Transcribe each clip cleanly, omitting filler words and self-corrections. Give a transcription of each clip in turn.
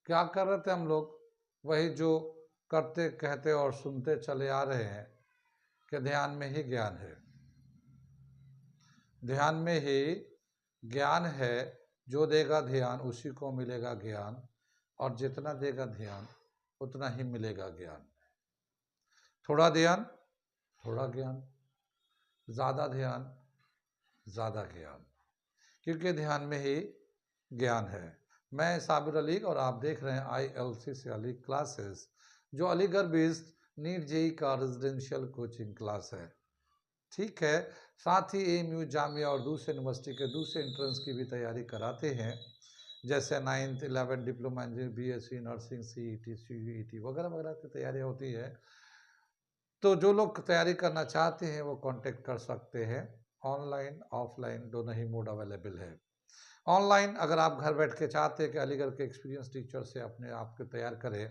क्या कर रहे थे हम लोग? वही जो करते कहते और सुनते चले आ रहे हैं कि ध्यान में ही ज्ञान है। ध्यान में ही ज्ञान है। जो देगा ध्यान उसी को मिलेगा ज्ञान, और जितना देगा ध्यान उतना ही मिलेगा ज्ञान। थोड़ा ध्यान थोड़ा ज्ञान, ज़्यादा ध्यान ज़्यादा ज्ञान, क्योंकि ध्यान में ही ज्ञान है। मैं साबिर अली और आप देख रहे हैं ILC से अली क्लासेस, जो अलीगढ़ बेस्ड नीट जेई का रेजिडेंशियल कोचिंग क्लास है। ठीक है, साथ ही AMU जामिया और दूसरे यूनिवर्सिटी के दूसरे एंट्रेंस की भी तैयारी कराते हैं, जैसे 9th 11th diploma engineering, BSc nursing, CET CUET वगैरह वगैरह की तैयारियाँ होती है। तो जो लोग तैयारी करना चाहते हैं वो कांटेक्ट कर सकते हैं। ऑनलाइन ऑफलाइन दोनों ही मोड अवेलेबल है। ऑनलाइन अगर आप घर बैठ के चाहते हैं कि अलीगढ़ के एक्सपीरियंस टीचर से अपने आप को तैयार करें,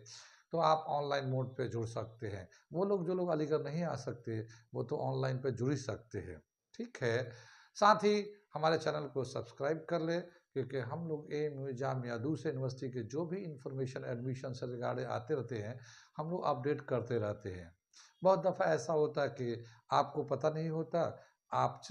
तो आप ऑनलाइन मोड पे जुड़ सकते हैं। वो लोग जो लोग अलीगढ़ नहीं आ सकते वो तो ऑनलाइन पे जुड़ ही सकते हैं। ठीक है, साथ ही हमारे चैनल को सब्सक्राइब कर ले, क्योंकि हम लोग AMU जामिया दूसरे यूनिवर्सिटी के जो भी इंफॉर्मेशन एडमिशन से रिगार्डिंग आते रहते हैं, हम लोग अपडेट करते रहते हैं। बहुत दफ़ा ऐसा होता है कि आपको पता नहीं होता, आप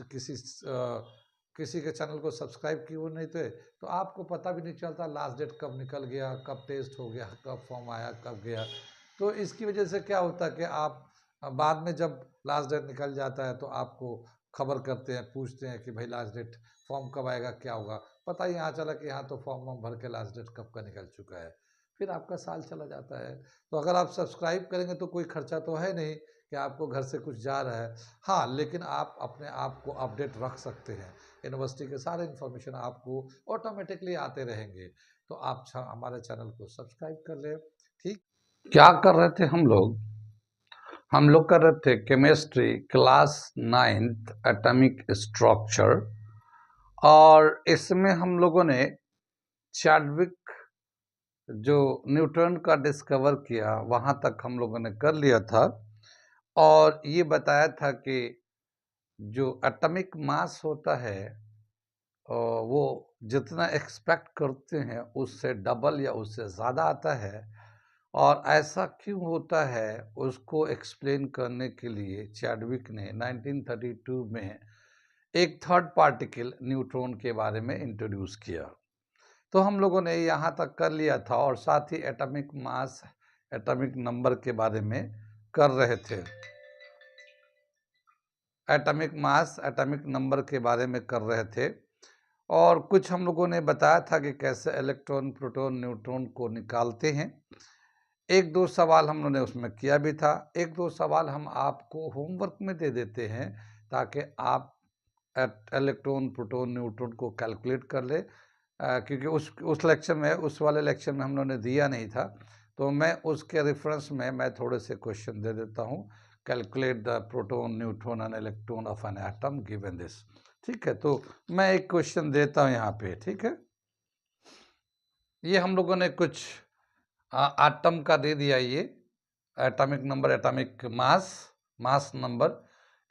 किसी के चैनल को सब्सक्राइब किए हुए नहीं थे, तो आपको पता भी नहीं चलता लास्ट डेट कब निकल गया, कब टेस्ट हो गया, कब फॉर्म आया, कब गया। तो इसकी वजह से क्या होता है कि आप बाद में जब लास्ट डेट निकल जाता है तो आपको खबर करते हैं, पूछते हैं कि भाई लास्ट डेट फॉर्म कब आएगा, क्या होगा। पता ही यहाँ चला कि यहाँ तो फॉर्म वॉर्म भर के लास्ट डेट कब का निकल चुका है, फिर आपका साल चला जाता है। तो अगर आप सब्सक्राइब करेंगे तो कोई खर्चा तो है नहीं कि आपको घर से कुछ जा रहा है। हाँ, लेकिन आप अपने आप को अपडेट रख सकते हैं। यूनिवर्सिटी के सारे इन्फॉर्मेशन आपको ऑटोमेटिकली आते रहेंगे। तो आप हमारे चैनल को सब्सक्राइब कर लें। ठीक, क्या कर रहे थे हम लोग कर रहे थे chemistry class 9th atomic structure, और इसमें हम लोगों ने चैडविक जो न्यूट्रॉन का डिस्कवर किया वहाँ तक हम लोगों ने कर लिया था, और ये बताया था कि जो एटॉमिक मास होता है वो जितना एक्सपेक्ट करते हैं उससे डबल या उससे ज़्यादा आता है। और ऐसा क्यों होता है उसको एक्सप्लेन करने के लिए चैडविक ने 1932 में एक थर्ड पार्टिकल न्यूट्रॉन के बारे में इंट्रोड्यूस किया। तो हम लोगों ने यहाँ तक कर लिया था, और साथ ही एटॉमिक मास एटॉमिक नंबर के बारे में कर रहे थे। एटॉमिक मास एटॉमिक नंबर के बारे में कर रहे थे, और कुछ हम लोगों ने बताया था कि कैसे इलेक्ट्रॉन प्रोटॉन न्यूट्रॉन को निकालते हैं। एक दो सवाल हम लोगों ने उसमें किया भी था। एक दो सवाल हम आपको होमवर्क में दे देते हैं ताकि आप इलेक्ट्रॉन प्रोटॉन न्यूट्रॉन को कैलकुलेट कर ले, क्योंकि उस लेक्चर में उस वाले लेक्चर में हम लोगों ने दिया नहीं था। तो मैं उसके रेफरेंस में मैं थोड़े से क्वेश्चन दे देता हूँ। Calculate the proton neutron and electron of an atom given this. ठीक है, तो मैं एक क्वेश्चन देता हूँ यहाँ पे। ठीक है, ये हम लोगों ने कुछ एटम का दे दिया, ये atomic number atomic mass number,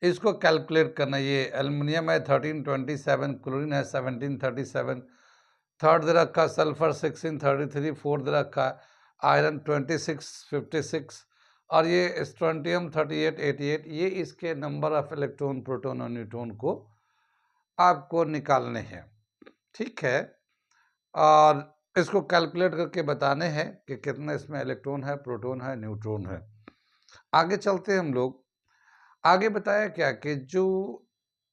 इसको कैलकुलेट करना। ये एल्युमिनियम है 1327, क्लोरीन है 1737, थर्ड दे रखा सल्फर 1633, फोर्थ दे रखा आयरन 2656, और ये स्ट्रोंटियम 3888। ये इसके नंबर ऑफ इलेक्ट्रॉन प्रोटॉन और न्यूट्रॉन को आपको निकालने हैं। ठीक है, और इसको कैलकुलेट करके बताने हैं कि कितना इसमें इलेक्ट्रॉन है, प्रोटॉन है, न्यूट्रॉन है। आगे चलते हैं हम लोग। आगे बताया क्या कि जो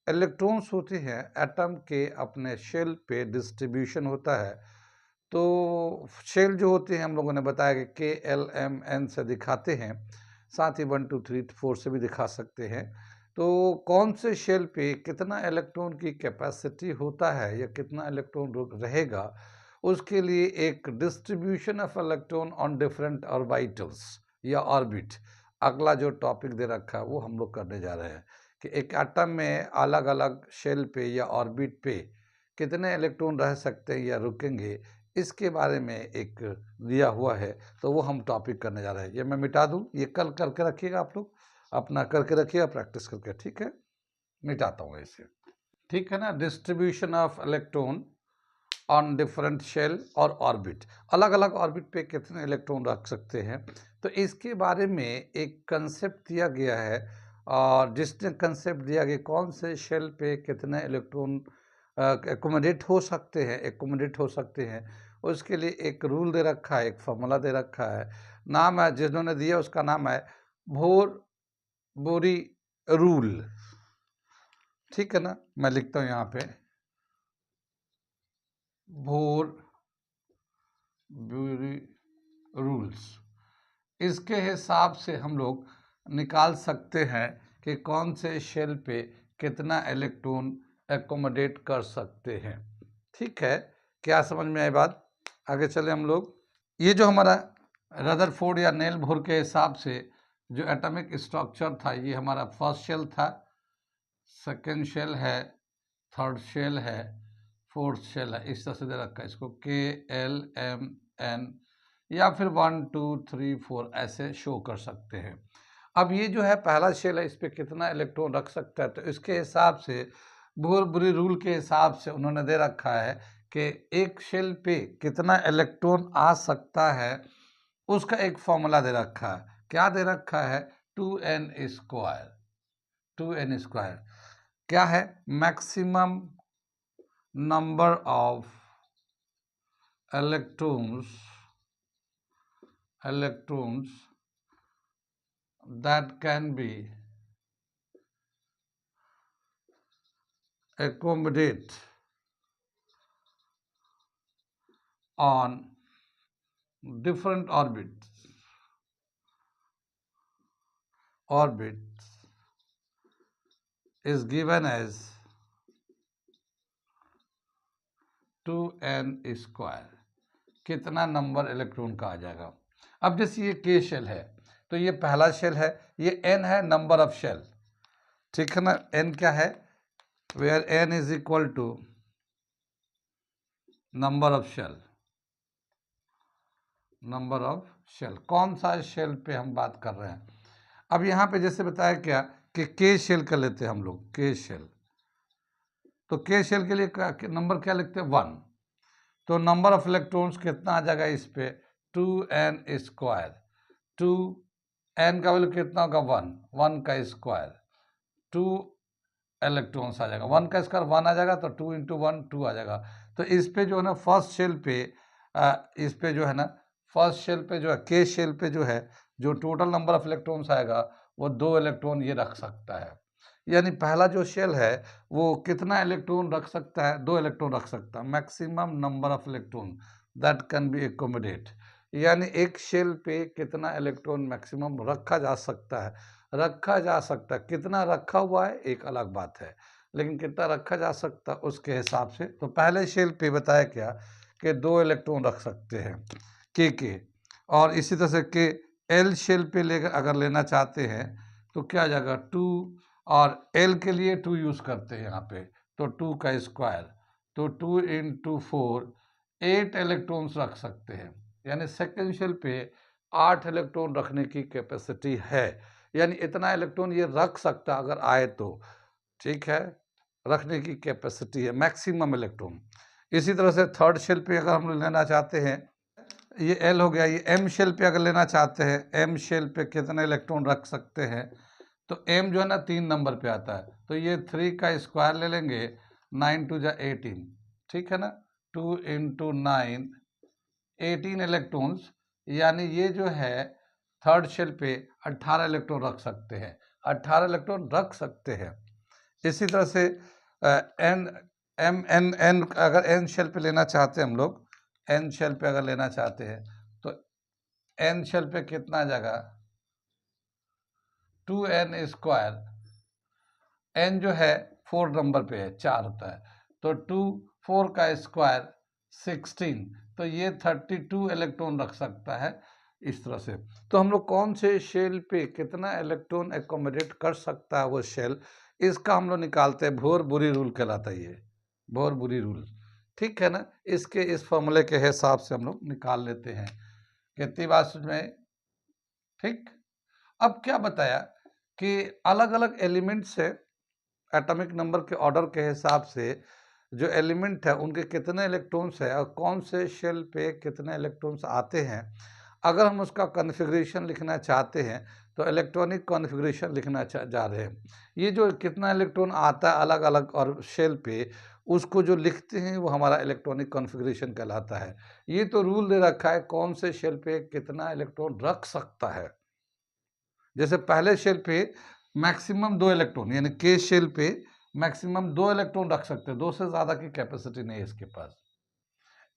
इलेक्ट्रॉन्स होते हैं एटम के अपने शेल पे डिस्ट्रीब्यूशन होता है। तो शेल जो होते हैं हम लोगों ने बताया कि KLMN से दिखाते हैं, साथ ही 1 2 3 4 से भी दिखा सकते हैं। तो कौन से शेल पे कितना इलेक्ट्रॉन की कैपेसिटी होता है या कितना इलेक्ट्रॉन रहेगा, उसके लिए एक distribution of electron on different orbitals या ऑर्बिट, अगला जो टॉपिक दे रखा है वो हम लोग करने जा रहे हैं कि एक एटम में अलग अलग शेल पे या ऑर्बिट पे कितने इलेक्ट्रॉन रह सकते हैं या रुकेंगे, इसके बारे में एक दिया हुआ है। तो वो हम टॉपिक करने जा रहे हैं। ये मैं मिटा दूँ, ये कल करके रखिएगा, आप लोग अपना करके रखिएगा प्रैक्टिस करके। ठीक है, मिटाता हूँ इसे। ठीक है ना, distribution of electron on different shell और ऑर्बिट, अलग अलग ऑर्बिट पे कितने इलेक्ट्रॉन रख सकते हैं। तो इसके बारे में एक कंसेप्ट दिया गया है, और जिसने कंसेप्ट दिया गया कौन से शेल पे कितने इलेक्ट्रॉन एकोमोडेट हो सकते हैं, उसके लिए एक रूल दे रखा है, एक फॉर्मूला दे रखा है। नाम है, जिन्होंने दिया उसका नाम है बोर बोरी रूल। ठीक है ना, मैं लिखता हूँ यहाँ पे बोर बोरी रूल्स। इसके हिसाब से हम लोग निकाल सकते हैं कि कौन से शेल पे कितना इलेक्ट्रॉन एकोमोडेट कर सकते हैं। ठीक है, क्या समझ में आई बात? आगे चले हम लोग। ये जो हमारा रदरफोर्ड या नेल बोर के हिसाब से जो एटॉमिक स्ट्रक्चर था, ये हमारा फर्स्ट शेल था, सेकेंड शेल है, थर्ड शेल है, फोर्थ शेल है। इस तरह से दे रखा है इसको KLMN, या फिर 1 2 3 4 ऐसे शो कर सकते हैं। अब ये जो है पहला शेल है, इस पर कितना इलेक्ट्रॉन रख सकता है, तो इसके हिसाब से बोर बुरी रूल के हिसाब से उन्होंने दे रखा है कि एक शेल पे कितना इलेक्ट्रॉन आ सकता है, उसका एक फॉर्मूला दे रखा है। क्या दे रखा है? 2n square. 2n स्क्वायर क्या है? Maximum number of electrons that can be accommodate on different orbits is given as 2n square. कितना नंबर इलेक्ट्रॉन का आ जाएगा। अब जैसे ये K शेल है, तो ये पहला शेल है, ये N है नंबर ऑफ शेल। ठीक है ना, N क्या है? Where N is equal to number of shell. Number of shell, कौन सा शेल पे हम बात कर रहे हैं। अब यहाँ पे जैसे बताया क्या कि K शेल कर लेते हैं हम लोग, K शेल। तो K शेल के लिए नंबर क्या लिखते हैं? 1। तो नंबर ऑफ इलेक्ट्रॉन्स कितना आ जाएगा इस पे? 2n square. 2n का वैल्यू कितना होगा? 1। 1 का स्क्वायर 2 इलेक्ट्रॉन्स आ जाएगा। 1 का स्क्वायर 1 आ जाएगा, तो 2 × 1 2 आ जाएगा। तो इस पे जो है ना फर्स्ट शेल पे, इस पे जो है ना फर्स्ट शेल पे जो है K शेल पे जो है, जो टोटल नंबर ऑफ इलेक्ट्रॉन्स आएगा वो 2 इलेक्ट्रॉन ये रख सकता है। यानी पहला जो शेल है वो कितना इलेक्ट्रॉन रख सकता है? 2 इलेक्ट्रॉन रख सकता है। Maximum number of electron that can be accommodate, यानी एक शेल पे कितना इलेक्ट्रॉन मैक्सिमम रखा जा सकता है। कितना रखा हुआ है एक अलग बात है, लेकिन कितना रखा जा सकता है उसके हिसाब से। तो पहले शेल पे बताया क्या कि 2 इलेक्ट्रॉन रख सकते हैं के। और इसी तरह से के L शेल पे लेकर अगर लेना चाहते हैं तो क्या आ जाएगा? 2, और L के लिए 2 यूज करते हैं यहाँ पे, तो 2 का स्क्वायर, तो 2 × 4 8 इलेक्ट्रॉन्स रख सकते हैं। यानी सेकेंड शेल पे 8 इलेक्ट्रॉन रखने की कैपेसिटी है, यानी इतना इलेक्ट्रॉन ये रख सकता अगर आए तो। ठीक है, रखने की कैपेसिटी है मैक्सिमम इलेक्ट्रॉन। इसी तरह से थर्ड शेल पे अगर हम लेना चाहते हैं, ये L हो गया, ये M शेल पे अगर लेना चाहते हैं, M शेल पे कितने इलेक्ट्रॉन रख सकते हैं, तो M जो है ना 3 नंबर पे आता है, तो ये 3 का स्क्वायर ले लेंगे, 9 2 × 18। ठीक है ना, 2 × 9 18 इलेक्ट्रॉन्स, यानी ये जो है थर्ड शेल पे 18 इलेक्ट्रॉन रख सकते हैं। 18 इलेक्ट्रॉन रख सकते हैं। इसी तरह से एन एम एन एन अगर एन शेल पे लेना चाहते हैं हम लोग, एन शेल पे अगर लेना चाहते हैं तो एन शेल पे कितना आ जाएगा? 2n square. एन जो है 4 नंबर पे है, 4 होता है, तो 2 4 का स्क्वायर 16, तो ये 32 इलेक्ट्रॉन रख सकता है। इस तरह से तो हम लोग कौन से शेल पे कितना इलेक्ट्रॉन एकोमोडेट कर सकता है वो शेल, इसका हम लोग निकालते हैं। बोर बुरी रूल कहलाता है ये, बोर बुरी रूल। ठीक है ना, इसके इस फॉर्मूले के हिसाब से हम लोग निकाल लेते हैं। कितनी बात समझ में? ठीक। अब क्या बताया कि अलग अलग एलिमेंट से एटॉमिक नंबर के ऑर्डर के हिसाब से जो एलिमेंट है उनके कितने इलेक्ट्रॉन्स है और कौन से शेल पे कितने इलेक्ट्रॉन्स आते हैं, अगर हम उसका कॉन्फ़िगरेशन लिखना चाहते हैं तो इलेक्ट्रॉनिक कॉन्फ़िगरेशन लिखना जा रहे हैं। ये जो कितना इलेक्ट्रॉन आता है अलग अलग और शेल पे, उसको जो लिखते हैं वो हमारा इलेक्ट्रॉनिक कॉन्फ़िगरेशन कहलाता है। ये तो रूल दे रखा है कौन से शेल पे कितना इलेक्ट्रॉन रख सकता है। जैसे पहले शेल पे मैक्सिमम 2 इलेक्ट्रॉन, यानी के शेल पे मैक्सिमम 2 इलेक्ट्रॉन रख सकते हैं, 2 से ज़्यादा की कैपेसिटी नहीं है इसके पास।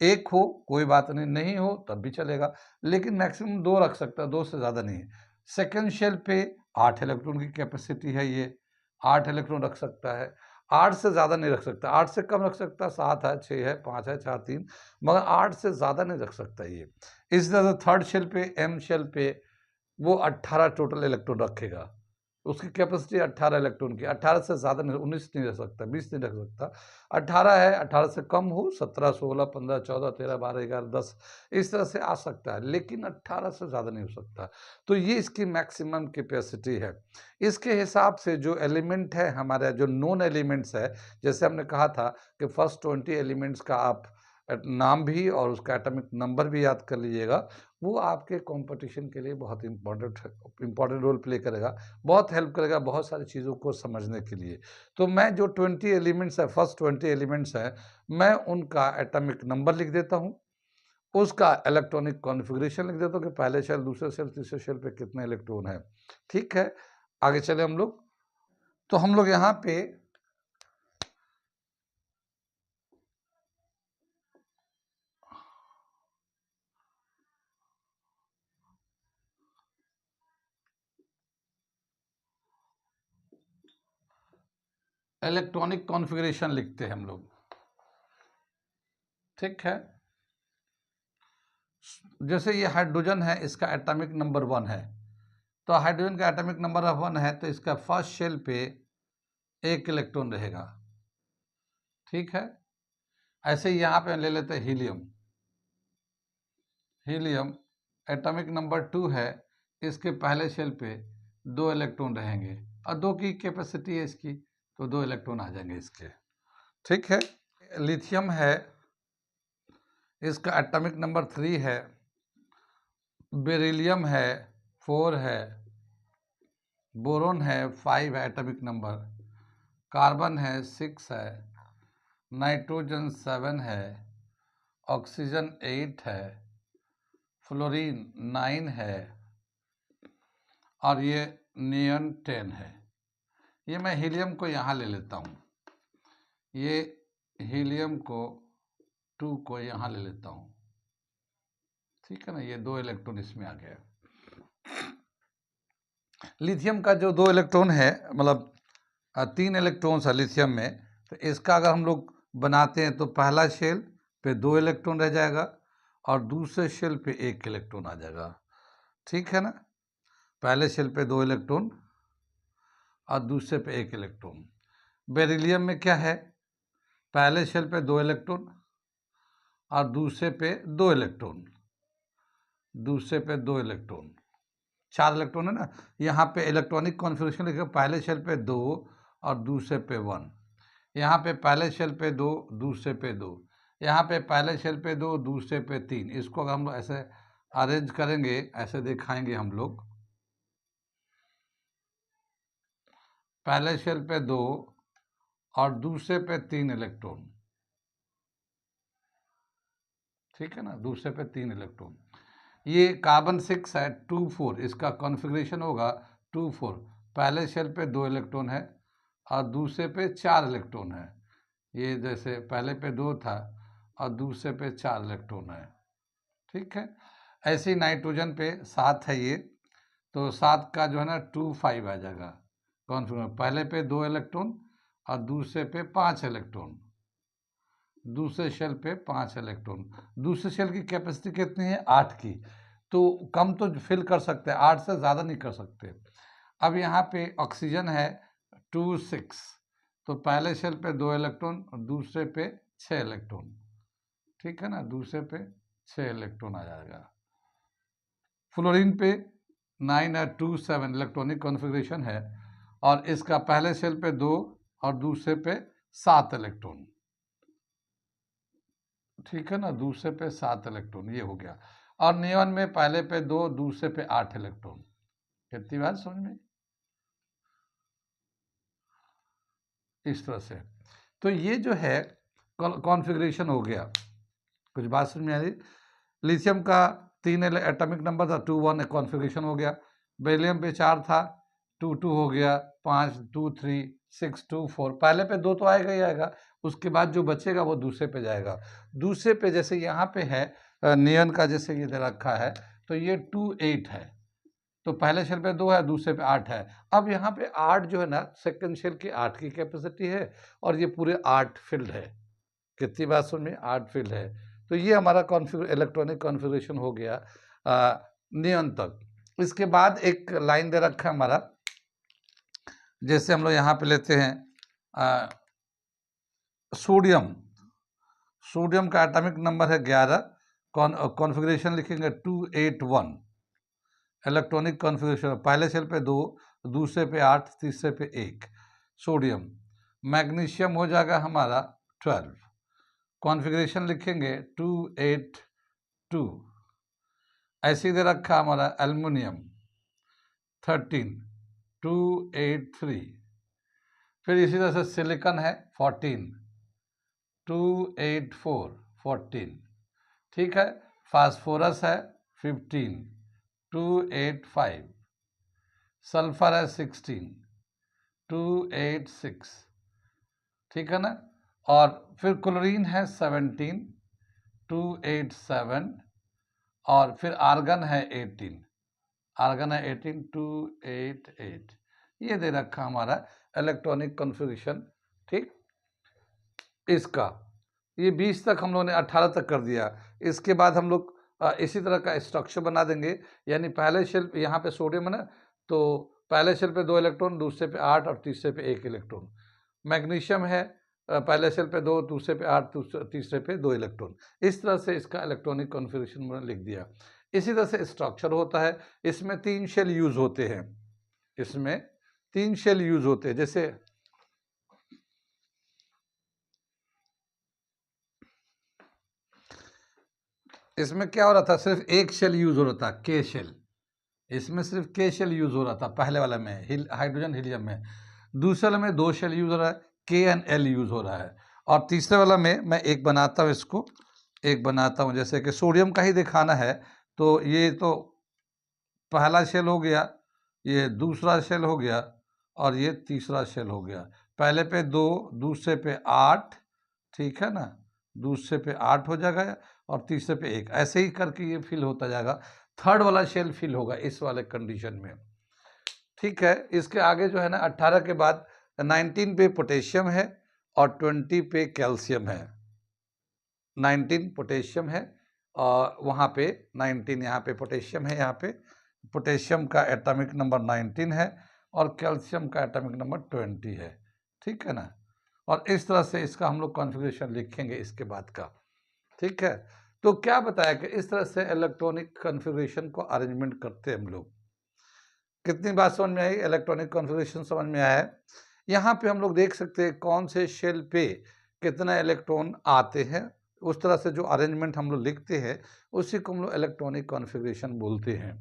एक हो कोई बात नहीं, नहीं हो तब भी चलेगा, लेकिन मैक्सिमम 2 रख सकता है, 2 से ज़्यादा नहीं है। सेकंड शेल पे 8 इलेक्ट्रॉन की कैपेसिटी है, ये 8 इलेक्ट्रॉन रख सकता है, 8 से ज़्यादा नहीं रख सकता, 8 से कम रख सकता है, 7 है, 6 है, 5 है, 4, 3, मगर 8 से ज़्यादा नहीं रख सकता ये। इसी तरह से थर्ड शेल पे, एम शेल पे, वो 18 टोटल इलेक्ट्रॉन रखेगा। उसकी कैपेसिटी 18 इलेक्ट्रॉन की, 18 से ज़्यादा नहीं, 19 नहीं रख सकता, 20 नहीं रख सकता। 18 है, 18 से कम हो 17, 16, 15, 14, 13, 12, 11, 10 इस तरह से आ सकता है, लेकिन 18 से ज़्यादा नहीं हो सकता। तो ये इसकी मैक्सिमम कैपेसिटी है। इसके हिसाब से जो एलिमेंट है हमारा, जो नोन एलिमेंट्स है, जैसे हमने कहा था कि फर्स्ट 20 एलिमेंट्स का आप नाम भी और उसका एटॉमिक नंबर भी याद कर लीजिएगा, वो आपके कंपटीशन के लिए बहुत इम्पोर्टेंट रोल प्ले करेगा, बहुत हेल्प करेगा बहुत सारी चीज़ों को समझने के लिए। तो मैं जो 20 एलिमेंट्स है, फर्स्ट 20 एलिमेंट्स हैं, मैं उनका एटॉमिक नंबर लिख देता हूँ, उसका इलेक्ट्रॉनिक कॉन्फ़िगरेशन लिख देता हूँ कि पहले शेल, दूसरे शेल, तीसरे शेल पे कितने इलेक्ट्रॉन हैं। ठीक है, आगे चले हम लोग। तो हम लोग यहाँ पे इलेक्ट्रॉनिक कॉन्फ़िगरेशन लिखते हैं हम लोग। ठीक है, जैसे ये हाइड्रोजन है, इसका एटॉमिक नंबर 1 है, तो हाइड्रोजन का एटॉमिक नंबर 1 है, तो इसका फर्स्ट शेल पे 1 इलेक्ट्रॉन रहेगा। ठीक है, ऐसे ही यहाँ पे ले लेते हैं हीलियम। हीलियम एटॉमिक नंबर 2 है, इसके पहले शेल पे 2 इलेक्ट्रॉन रहेंगे और 2 की कैपेसिटी है इसकी, तो 2 इलेक्ट्रॉन आ जाएंगे इसके। ठीक है, लिथियम है, इसका एटॉमिक नंबर 3 है, बेरिलियम है 4 है, बोरोन है 5 है एटॉमिक नंबर, कार्बन है 6 है, नाइट्रोजन 7 है, ऑक्सीजन 8 है, फ्लोरीन 9 है और ये नियन 10 है। ये मैं हीलियम को यहाँ ले लेता हूँ, ये हीलियम को 2 को यहाँ ले लेता हूँ। ठीक है ना, ये 2 इलेक्ट्रॉन इसमें आ गया। लिथियम का जो 2 इलेक्ट्रॉन है, मतलब 3 इलेक्ट्रॉन्स है लिथियम में, तो इसका अगर हम लोग बनाते हैं तो पहला शेल पे 2 इलेक्ट्रॉन रह जाएगा और दूसरे शेल पे 1 इलेक्ट्रॉन आ जाएगा। ठीक है ना, पहले शेल पे 2 इलेक्ट्रॉन और दूसरे पे 1 इलेक्ट्रॉन। बेरिलियम में क्या है, पहले शेल पे 2 इलेक्ट्रॉन और दूसरे पे 2 इलेक्ट्रॉन, दूसरे पे 2 इलेक्ट्रॉन, 4 इलेक्ट्रॉन है ना। यहाँ पे इलेक्ट्रॉनिक कॉन्फ़िगरेशन लिखा, पहले शेल पे 2 और दूसरे पे 1, यहाँ पे पहले शेल पे 2, दूसरे पे 2, यहाँ पे पहले शेल पे 2, दूसरे पे 3। इसको अगर हम लोग ऐसे अरेंज करेंगे, ऐसे दिखाएंगे हम लोग, पहले शेल पे 2 और दूसरे पे 3 इलेक्ट्रॉन। ठीक है ना, दूसरे पे 3 इलेक्ट्रॉन। ये कार्बन 6 है 2 4, इसका कॉन्फ़िगरेशन होगा 2 4, पहले शेल पे 2 इलेक्ट्रॉन है और दूसरे पे 4 इलेक्ट्रॉन है। ये जैसे पहले पे 2 था और दूसरे पे 4 इलेक्ट्रॉन है। ठीक है, ऐसे ही नाइट्रोजन पे 7 है ये, तो 7 का जो है ना 2 5 आ जाएगा कॉन्फ़िगरेशन, पहले पे 2 इलेक्ट्रॉन और दूसरे पे 5 इलेक्ट्रॉन, दूसरे शेल पे 5 इलेक्ट्रॉन। दूसरे शेल की कैपेसिटी कितनी है, 8 की, तो कम तो फिल कर सकते हैं, 8 से ज़्यादा नहीं कर सकते। अब यहाँ पे ऑक्सीजन है 2 6, तो पहले शेल पे 2 इलेक्ट्रॉन और दूसरे पे 6 इलेक्ट्रॉन। ठीक है ना, दूसरे पे 6 इलेक्ट्रॉन आ जाएगा। फ्लोरीन पे 9 है 2 7 इलेक्ट्रॉनिक कॉन्फ़िगरेशन है और इसका पहले शेल पे 2 और दूसरे पे 7 इलेक्ट्रॉन। ठीक है ना, दूसरे पे 7 इलेक्ट्रॉन, ये हो गया। और नियॉन में पहले पे 2, दूसरे पे 8 इलेक्ट्रॉन। कितनी बात समझ में? इस तरह से। तो ये जो है कॉन्फ़िगरेशन हो गया। कुछ बात समझ में आ रही? लिथियम का 3 एटॉमिक नंबर था, 2 1 कॉन्फ़िगरेशन हो गया। बेरिलियम पे 4 था, 2 2 हो गया, 5 2 3 6 2 4। पहले पे 2 तो आएगा ही आएगा, उसके बाद जो बचेगा वो दूसरे पे जाएगा। दूसरे पे जैसे यहाँ पे है नियॉन का, जैसे ये दे रखा है, तो ये 2 8 है, तो पहले शेल पे 2 है, दूसरे पे 8 है। अब यहाँ पे 8 जो है ना, सेकंड शेल की 8 की कैपेसिटी है, और ये पूरे 8 फील्ड है। कितनी बात सुन में? 8 फील्ड है। तो ये हमारा इलेक्ट्रॉनिक कॉन्फ़िगरेशन हो गया नियॉन तक। इसके बाद एक लाइन दे रखा है हमारा, जैसे हम लोग यहाँ पे लेते हैं सोडियम। सोडियम का एटॉमिक नंबर है 11, कॉन्फ़िगरेशन लिखेंगे 281। इलेक्ट्रॉनिक कॉन्फ़िगरेशन पहले शेल पे 2, दूसरे पे 8, तीसरे पे 1 सोडियम। मैग्नीशियम हो जाएगा हमारा 12, कॉन्फ़िगरेशन लिखेंगे 282। ऐसे दे रखा हमारा एल्युमिनियम 13, 283। फिर इसी तरह से सिलिकॉन है 14, 284 14। ठीक है। फास्फोरस है 15, 285। सल्फर है 16, 286। ठीक है ना। और फिर क्लोरीन है 17, 287। और फिर आर्गन है 18, आर्गन है 18, 288। ये दे रखा हमारा इलेक्ट्रॉनिक कॉन्फ़िगरेशन। ठीक, इसका ये 20 तक हम लोगों ने 18 तक कर दिया। इसके बाद हम लोग इसी तरह का स्ट्रक्चर बना देंगे। यानी पहले शेल यहाँ पे सोडियम है ना, तो पहले शेल पे 2 इलेक्ट्रॉन, दूसरे पे 8 और तीसरे पे 1 इलेक्ट्रॉन। मैग्नीशियम है पहले शेल पे 2, दूसरे पे 8, तीसरे पे 2 इलेक्ट्रॉन। इस तरह से इसका इलेक्ट्रॉनिक कॉन्फ़िगरेशन मैंने लिख दिया। इसी तरह से स्ट्रक्चर होता है। इसमें 3 शेल यूज होते हैं, इसमें 3 शेल यूज होते हैं। जैसे इसमें क्या हो रहा था, सिर्फ एक शेल यूज हो रहा था, के शेल। इसमें सिर्फ के शेल यूज हो रहा था पहले वाले में, हाइड्रोजन हीलियम में। दूसरे वाले में 2 शेल यूज हो रहा है, के एंड एल यूज हो रहा है। और तीसरे वाला में मैं एक बनाता हूँ, इसको एक बनाता हूँ। जैसे कि सोडियम का ही दिखाना है, तो ये तो पहला शेल हो गया, ये दूसरा शेल हो गया, और ये तीसरा शेल हो गया। पहले पे 2, दूसरे पे 8, ठीक है ना, दूसरे पे 8 हो जाएगा, और तीसरे पे 1। ऐसे ही करके ये फिल होता जाएगा। थर्ड वाला शेल फिल होगा इस वाले कंडीशन में। ठीक है। इसके आगे जो है ना, 18 के बाद 19 पे पोटेशियम है और 20 पे कैल्शियम है। 19 पोटेशियम है, और वहाँ पे 19 यहाँ पे पोटेशियम है। यहाँ पे पोटेशियम का एटॉमिक नंबर 19 है, और कैल्शियम का एटॉमिक नंबर 20 है। ठीक है ना। और इस तरह से इसका हम लोग कॉन्फ़िगरेशन लिखेंगे इसके बाद का। ठीक है। तो क्या बताया कि इस तरह से इलेक्ट्रॉनिक कॉन्फ़िगरेशन को अरेंजमेंट करते हैं हम लोग। कितनी बात समझ में आई? इलेक्ट्रॉनिक कॉन्फ़िगरेशन समझ में आया है। यहाँ पे हम लोग देख सकते हैं कौन से शेल पे कितना इलेक्ट्रॉन आते हैं। उस तरह से जो अरेंजमेंट हम लोग लिखते हैं, उसी को हम लोग इलेक्ट्रॉनिक कॉन्फ़िगरेशन बोलते हैं।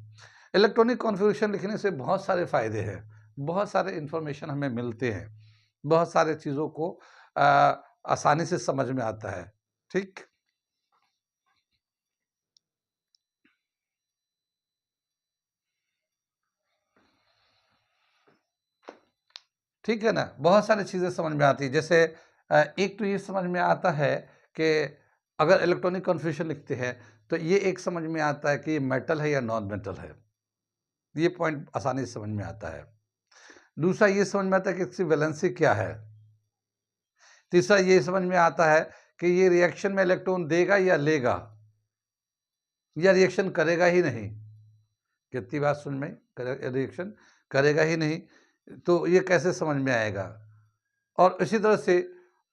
इलेक्ट्रॉनिक कॉन्फ़िगरेशन लिखने से बहुत सारे फ़ायदे हैं, बहुत सारे इन्फॉर्मेशन हमें मिलते हैं, बहुत सारे चीज़ों को आसानी से समझ में आता है। ठीक, ठीक है ना। बहुत सारी चीज़ें समझ में आती है। जैसे एक तो ये समझ में आता है कि अगर इलेक्ट्रॉनिक कॉन्फ़िगरेशन लिखते हैं, तो ये एक समझ में आता है कि ये मेटल है या नॉन मेटल है। ये पॉइंट आसानी से समझ में आता है। दूसरा ये समझ में आता है कि इसकी वैलेंसी क्या है। तीसरा ये समझ में आता है कि ये रिएक्शन में इलेक्ट्रॉन देगा या लेगा, या रिएक्शन करेगा ही नहीं। कितनी बात सुन में, रिएक्शन करेगा ही नहीं, तो ये कैसे समझ में आएगा। और इसी तरह से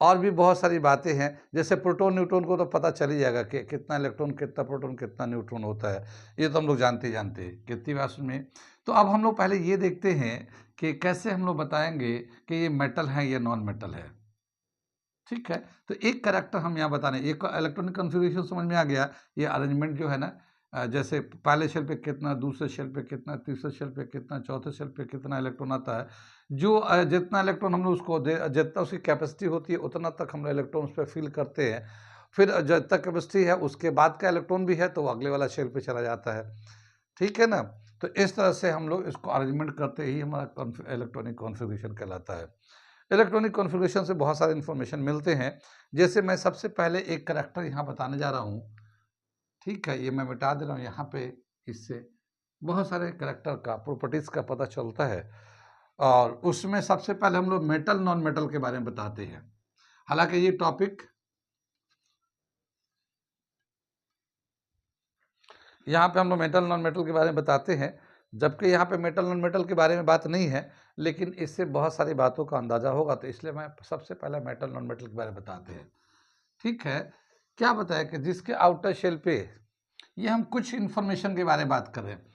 और भी बहुत सारी बातें हैं। जैसे प्रोटॉन न्यूट्रॉन को तो पता चल ही जाएगा कि कितना इलेक्ट्रॉन, कितना प्रोटॉन, कितना न्यूट्रॉन होता है। ये तो हम लोग जानते ही जानते हैं। कितनी बात में। तो अब हम लोग पहले ये देखते हैं कि कैसे हम लोग बताएंगे कि ये मेटल है या नॉन मेटल है। ठीक है, तो एक कैरेक्टर हम यहाँ बताने, एक इलेक्ट्रॉनिक कॉन्फ़िगरेशन समझ में आ गया। ये अरेंजमेंट जो है ना, जैसे पहले शेल पे कितना, दूसरे शेल पे कितना, तीसरे शेल पे कितना, चौथे शेल पे कितना इलेक्ट्रॉन आता है, जो जितना इलेक्ट्रॉन हम लोग उसको दे, जितना उसकी कैपेसिटी होती है उतना तक हम लोग इलेक्ट्रॉन उस पर फिल करते हैं। फिर जब तक कैपेसिटी है उसके बाद का इलेक्ट्रॉन भी है तो वो अगले वाला शेल पे चला जाता है। ठीक है ना, तो इस तरह से हम लोग इसको अरेंजमेंट करते ही हमारा इलेक्ट्रॉनिक कॉन्फ़िगरेशन कहलाता है। इलेक्ट्रॉनिक कॉन्फ़िगरेशन से बहुत सारे इन्फॉर्मेशन मिलते हैं। जैसे मैं सबसे पहले एक करैक्टर यहाँ बताने जा रहा हूँ, ठीक है, ये मैं मिटा दे रहा हूँ यहाँ पे। इससे बहुत सारे करैक्टर का प्रॉपर्टीज़ का पता चलता है, और उसमें सबसे पहले हम लोग मेटल नॉन मेटल के बारे में बताते हैं। हालांकि ये टॉपिक यहाँ पे हम लोग मेटल नॉन मेटल के बारे में बताते हैं, जबकि यहाँ पे मेटल नॉन मेटल के बारे में बात नहीं है, लेकिन इससे बहुत सारी बातों का अंदाजा होगा, तो इसलिए मैं सबसे पहले मेटल नॉन मेटल के बारे में बताते हैं। ठीक है, क्या बताया कि जिसके आउटर शेल पे, ये हम कुछ इन्फॉर्मेशन के बारे में बात कर रहे हैं।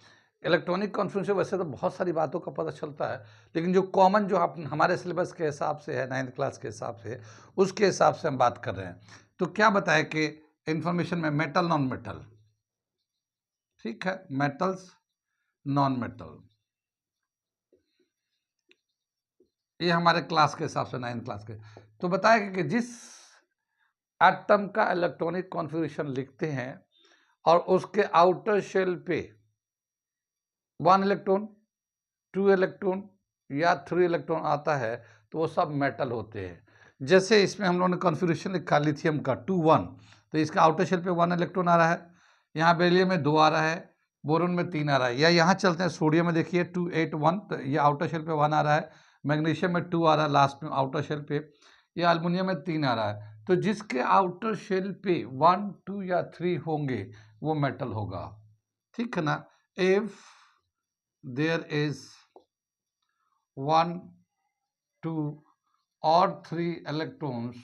इलेक्ट्रॉनिक कॉन्फ़िगरेशन वैसे तो बहुत सारी बातों का पता चलता है, लेकिन जो कॉमन जो हमारे सिलेबस के हिसाब से है, 9th क्लास के हिसाब से, उसके हिसाब से हम बात कर रहे हैं। तो क्या बताया कि इन्फॉर्मेशन में मेटल नॉन मेटल, ठीक है, मेटल्स नॉन मेटल, ये हमारे क्लास के हिसाब से 9th क्लास के। तो बताया कि जिस एटम का इलेक्ट्रॉनिक कॉन्फ़िगरेशन लिखते हैं और उसके आउटर शेल पे 1 इलेक्ट्रॉन, 2 इलेक्ट्रॉन या 3 इलेक्ट्रॉन आता है तो वो सब मेटल होते हैं। जैसे इसमें हम लोगों ने कॉन्फ़िगरेशन लिखा लिथियम का 2 1, तो इसका आउटर शेल पे 1 इलेक्ट्रॉन आ रहा है, यहाँ बेरिलियम में 2 आ रहा है, बोरोन में 3 आ रहा है। या यहाँ चलते हैं सोडियम में, देखिए 2 8 1, तो ये आउटर शेल पे 1 आ रहा है, मैग्नीशियम में 2 आ रहा है लास्ट में आउटर शेल पे, ये एल्युमिनियम में 3 आ रहा है। तो जिसके आउटर शेल पे 1 2 या 3 होंगे वो मेटल होगा। ठीक है ना, if there is 1 2 or 3 electrons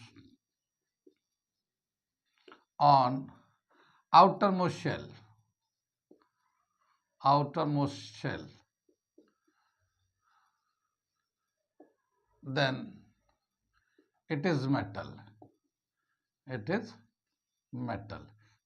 on outermost shell, then it is metal,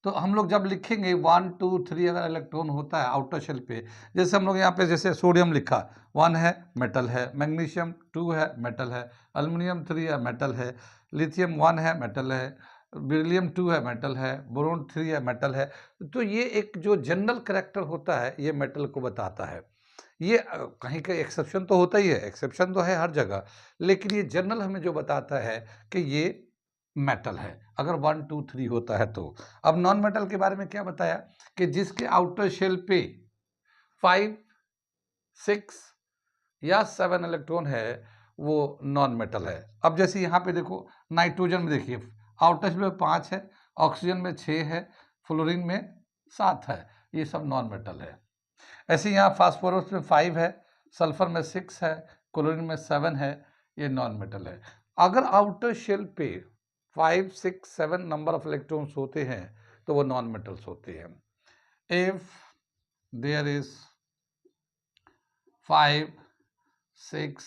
तो हम लोग जब लिखेंगे 1 2 3 अगर इलेक्ट्रॉन होता है आउटर शेल पे, जैसे हम लोग यहाँ पे जैसे सोडियम लिखा 1 है मेटल है, मैग्नीशियम 2 है मेटल है, एल्युमिनियम 3 है मेटल है, लिथियम 1 है मेटल है, बेरिलियम 2 है मेटल है, बोरोन 3 है मेटल है। तो ये एक जो जनरल कैरेक्टर होता है ये मेटल को बताता है। ये कहीं का एक्सेप्शन तो होता ही है, एक्सेप्शन तो है हर जगह, लेकिन ये जनरल हमें जो बताता है कि ये मेटल है अगर 1 2 3 होता है तो। अब नॉन मेटल के बारे में क्या बताया कि जिसके आउटर शेल पे 5 6 या 7 इलेक्ट्रॉन है वो नॉन मेटल है। अब जैसे यहाँ पे देखो नाइट्रोजन में देखिए आउटर शेल में 5 है, ऑक्सीजन में 6 है, फ्लोरीन में 7 है, ये सब नॉन मेटल है। ऐसे यहाँ फास्फोरस में 5 है, सल्फर में 6 है, क्लोरीन में 7 है, ये नॉन मेटल है। अगर आउटर शेल पे 5 6 7 नंबर ऑफ इलेक्ट्रॉन्स होते हैं तो वो नॉन मेटल्स होते हैं। इफ देयर इज 5 6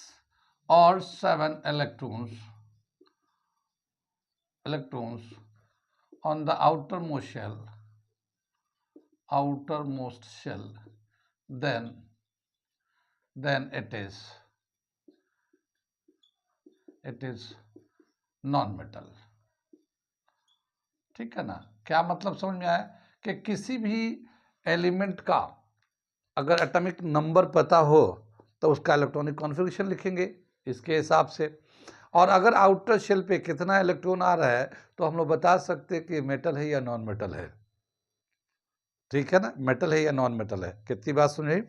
और 7 electrons on the outermost shell, then it is non-metal। ठीक है ना, क्या मतलब समझ में आया कि किसी भी एलिमेंट का अगर एटॉमिक नंबर पता हो तो उसका इलेक्ट्रॉनिक कॉन्फ़िगरेशन लिखेंगे इसके हिसाब से, और अगर आउटर शेल पे कितना इलेक्ट्रॉन आ रहा है तो हम लोग बता सकते हैं कि मेटल है या नॉन मेटल है। ठीक है ना, मेटल है या नॉन मेटल है। कितनी बात सुन रही?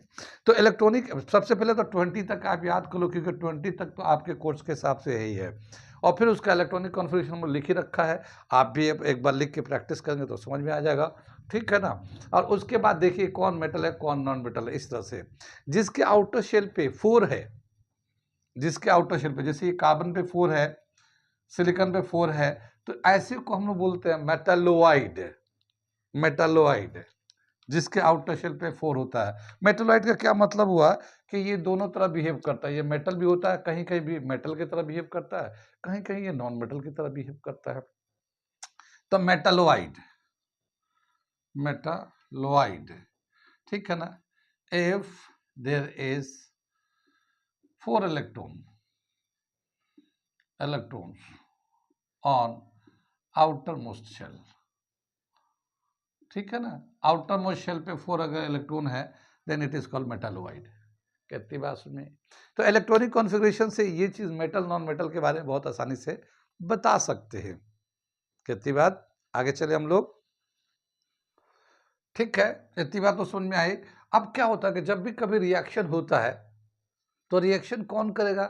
तो इलेक्ट्रॉनिक सबसे पहले तो 20 तक आप याद कर लो, क्योंकि 20 तक तो आपके कोर्स के हिसाब से ही है, और फिर उसका इलेक्ट्रॉनिक कॉन्फ़िगरेशन लिख ही रखा है। आप भी एक बार लिख के प्रैक्टिस करेंगे तो समझ में आ जाएगा। ठीक है ना, और उसके बाद देखिए कौन मेटल है कौन नॉन मेटल है। इस तरह से जिसके आउटर शेल पे 4 है, जिसके आउटर शेल पे जैसे ये कार्बन पे 4 है, सिलिकॉन पे 4 है, तो ऐसे को हम लोग बोलते हैं मेटालोइड। जिसके आउटर शेल पे 4 होता है। मेटलोइड का क्या मतलब हुआ कि ये दोनों तरह बिहेव करता है, ये मेटल भी होता है, कहीं कहीं भी मेटल की तरह बिहेव करता है, कहीं कहीं ये नॉन मेटल की तरह बिहेव करता है। तो मेटलोइड, मेटलोइड, ठीक है ना। If there is 4 electrons on outer most shell, ठीक है ना, आउटर मोस्ट शेल पे 4 अगर इलेक्ट्रॉन है देन इट इज कॉल्ड मेटालोइड। कितनी बात सुनिए। तो इलेक्ट्रॉनिक कॉन्फ़िगरेशन से ये चीज मेटल नॉन मेटल के बारे में बहुत आसानी से बता सकते हैं। कितनी बात, आगे चले हम लोग। ठीक है, इतनी बात तो समझ में आई। अब क्या होता है कि जब भी कभी रिएक्शन होता है तो रिएक्शन कौन करेगा,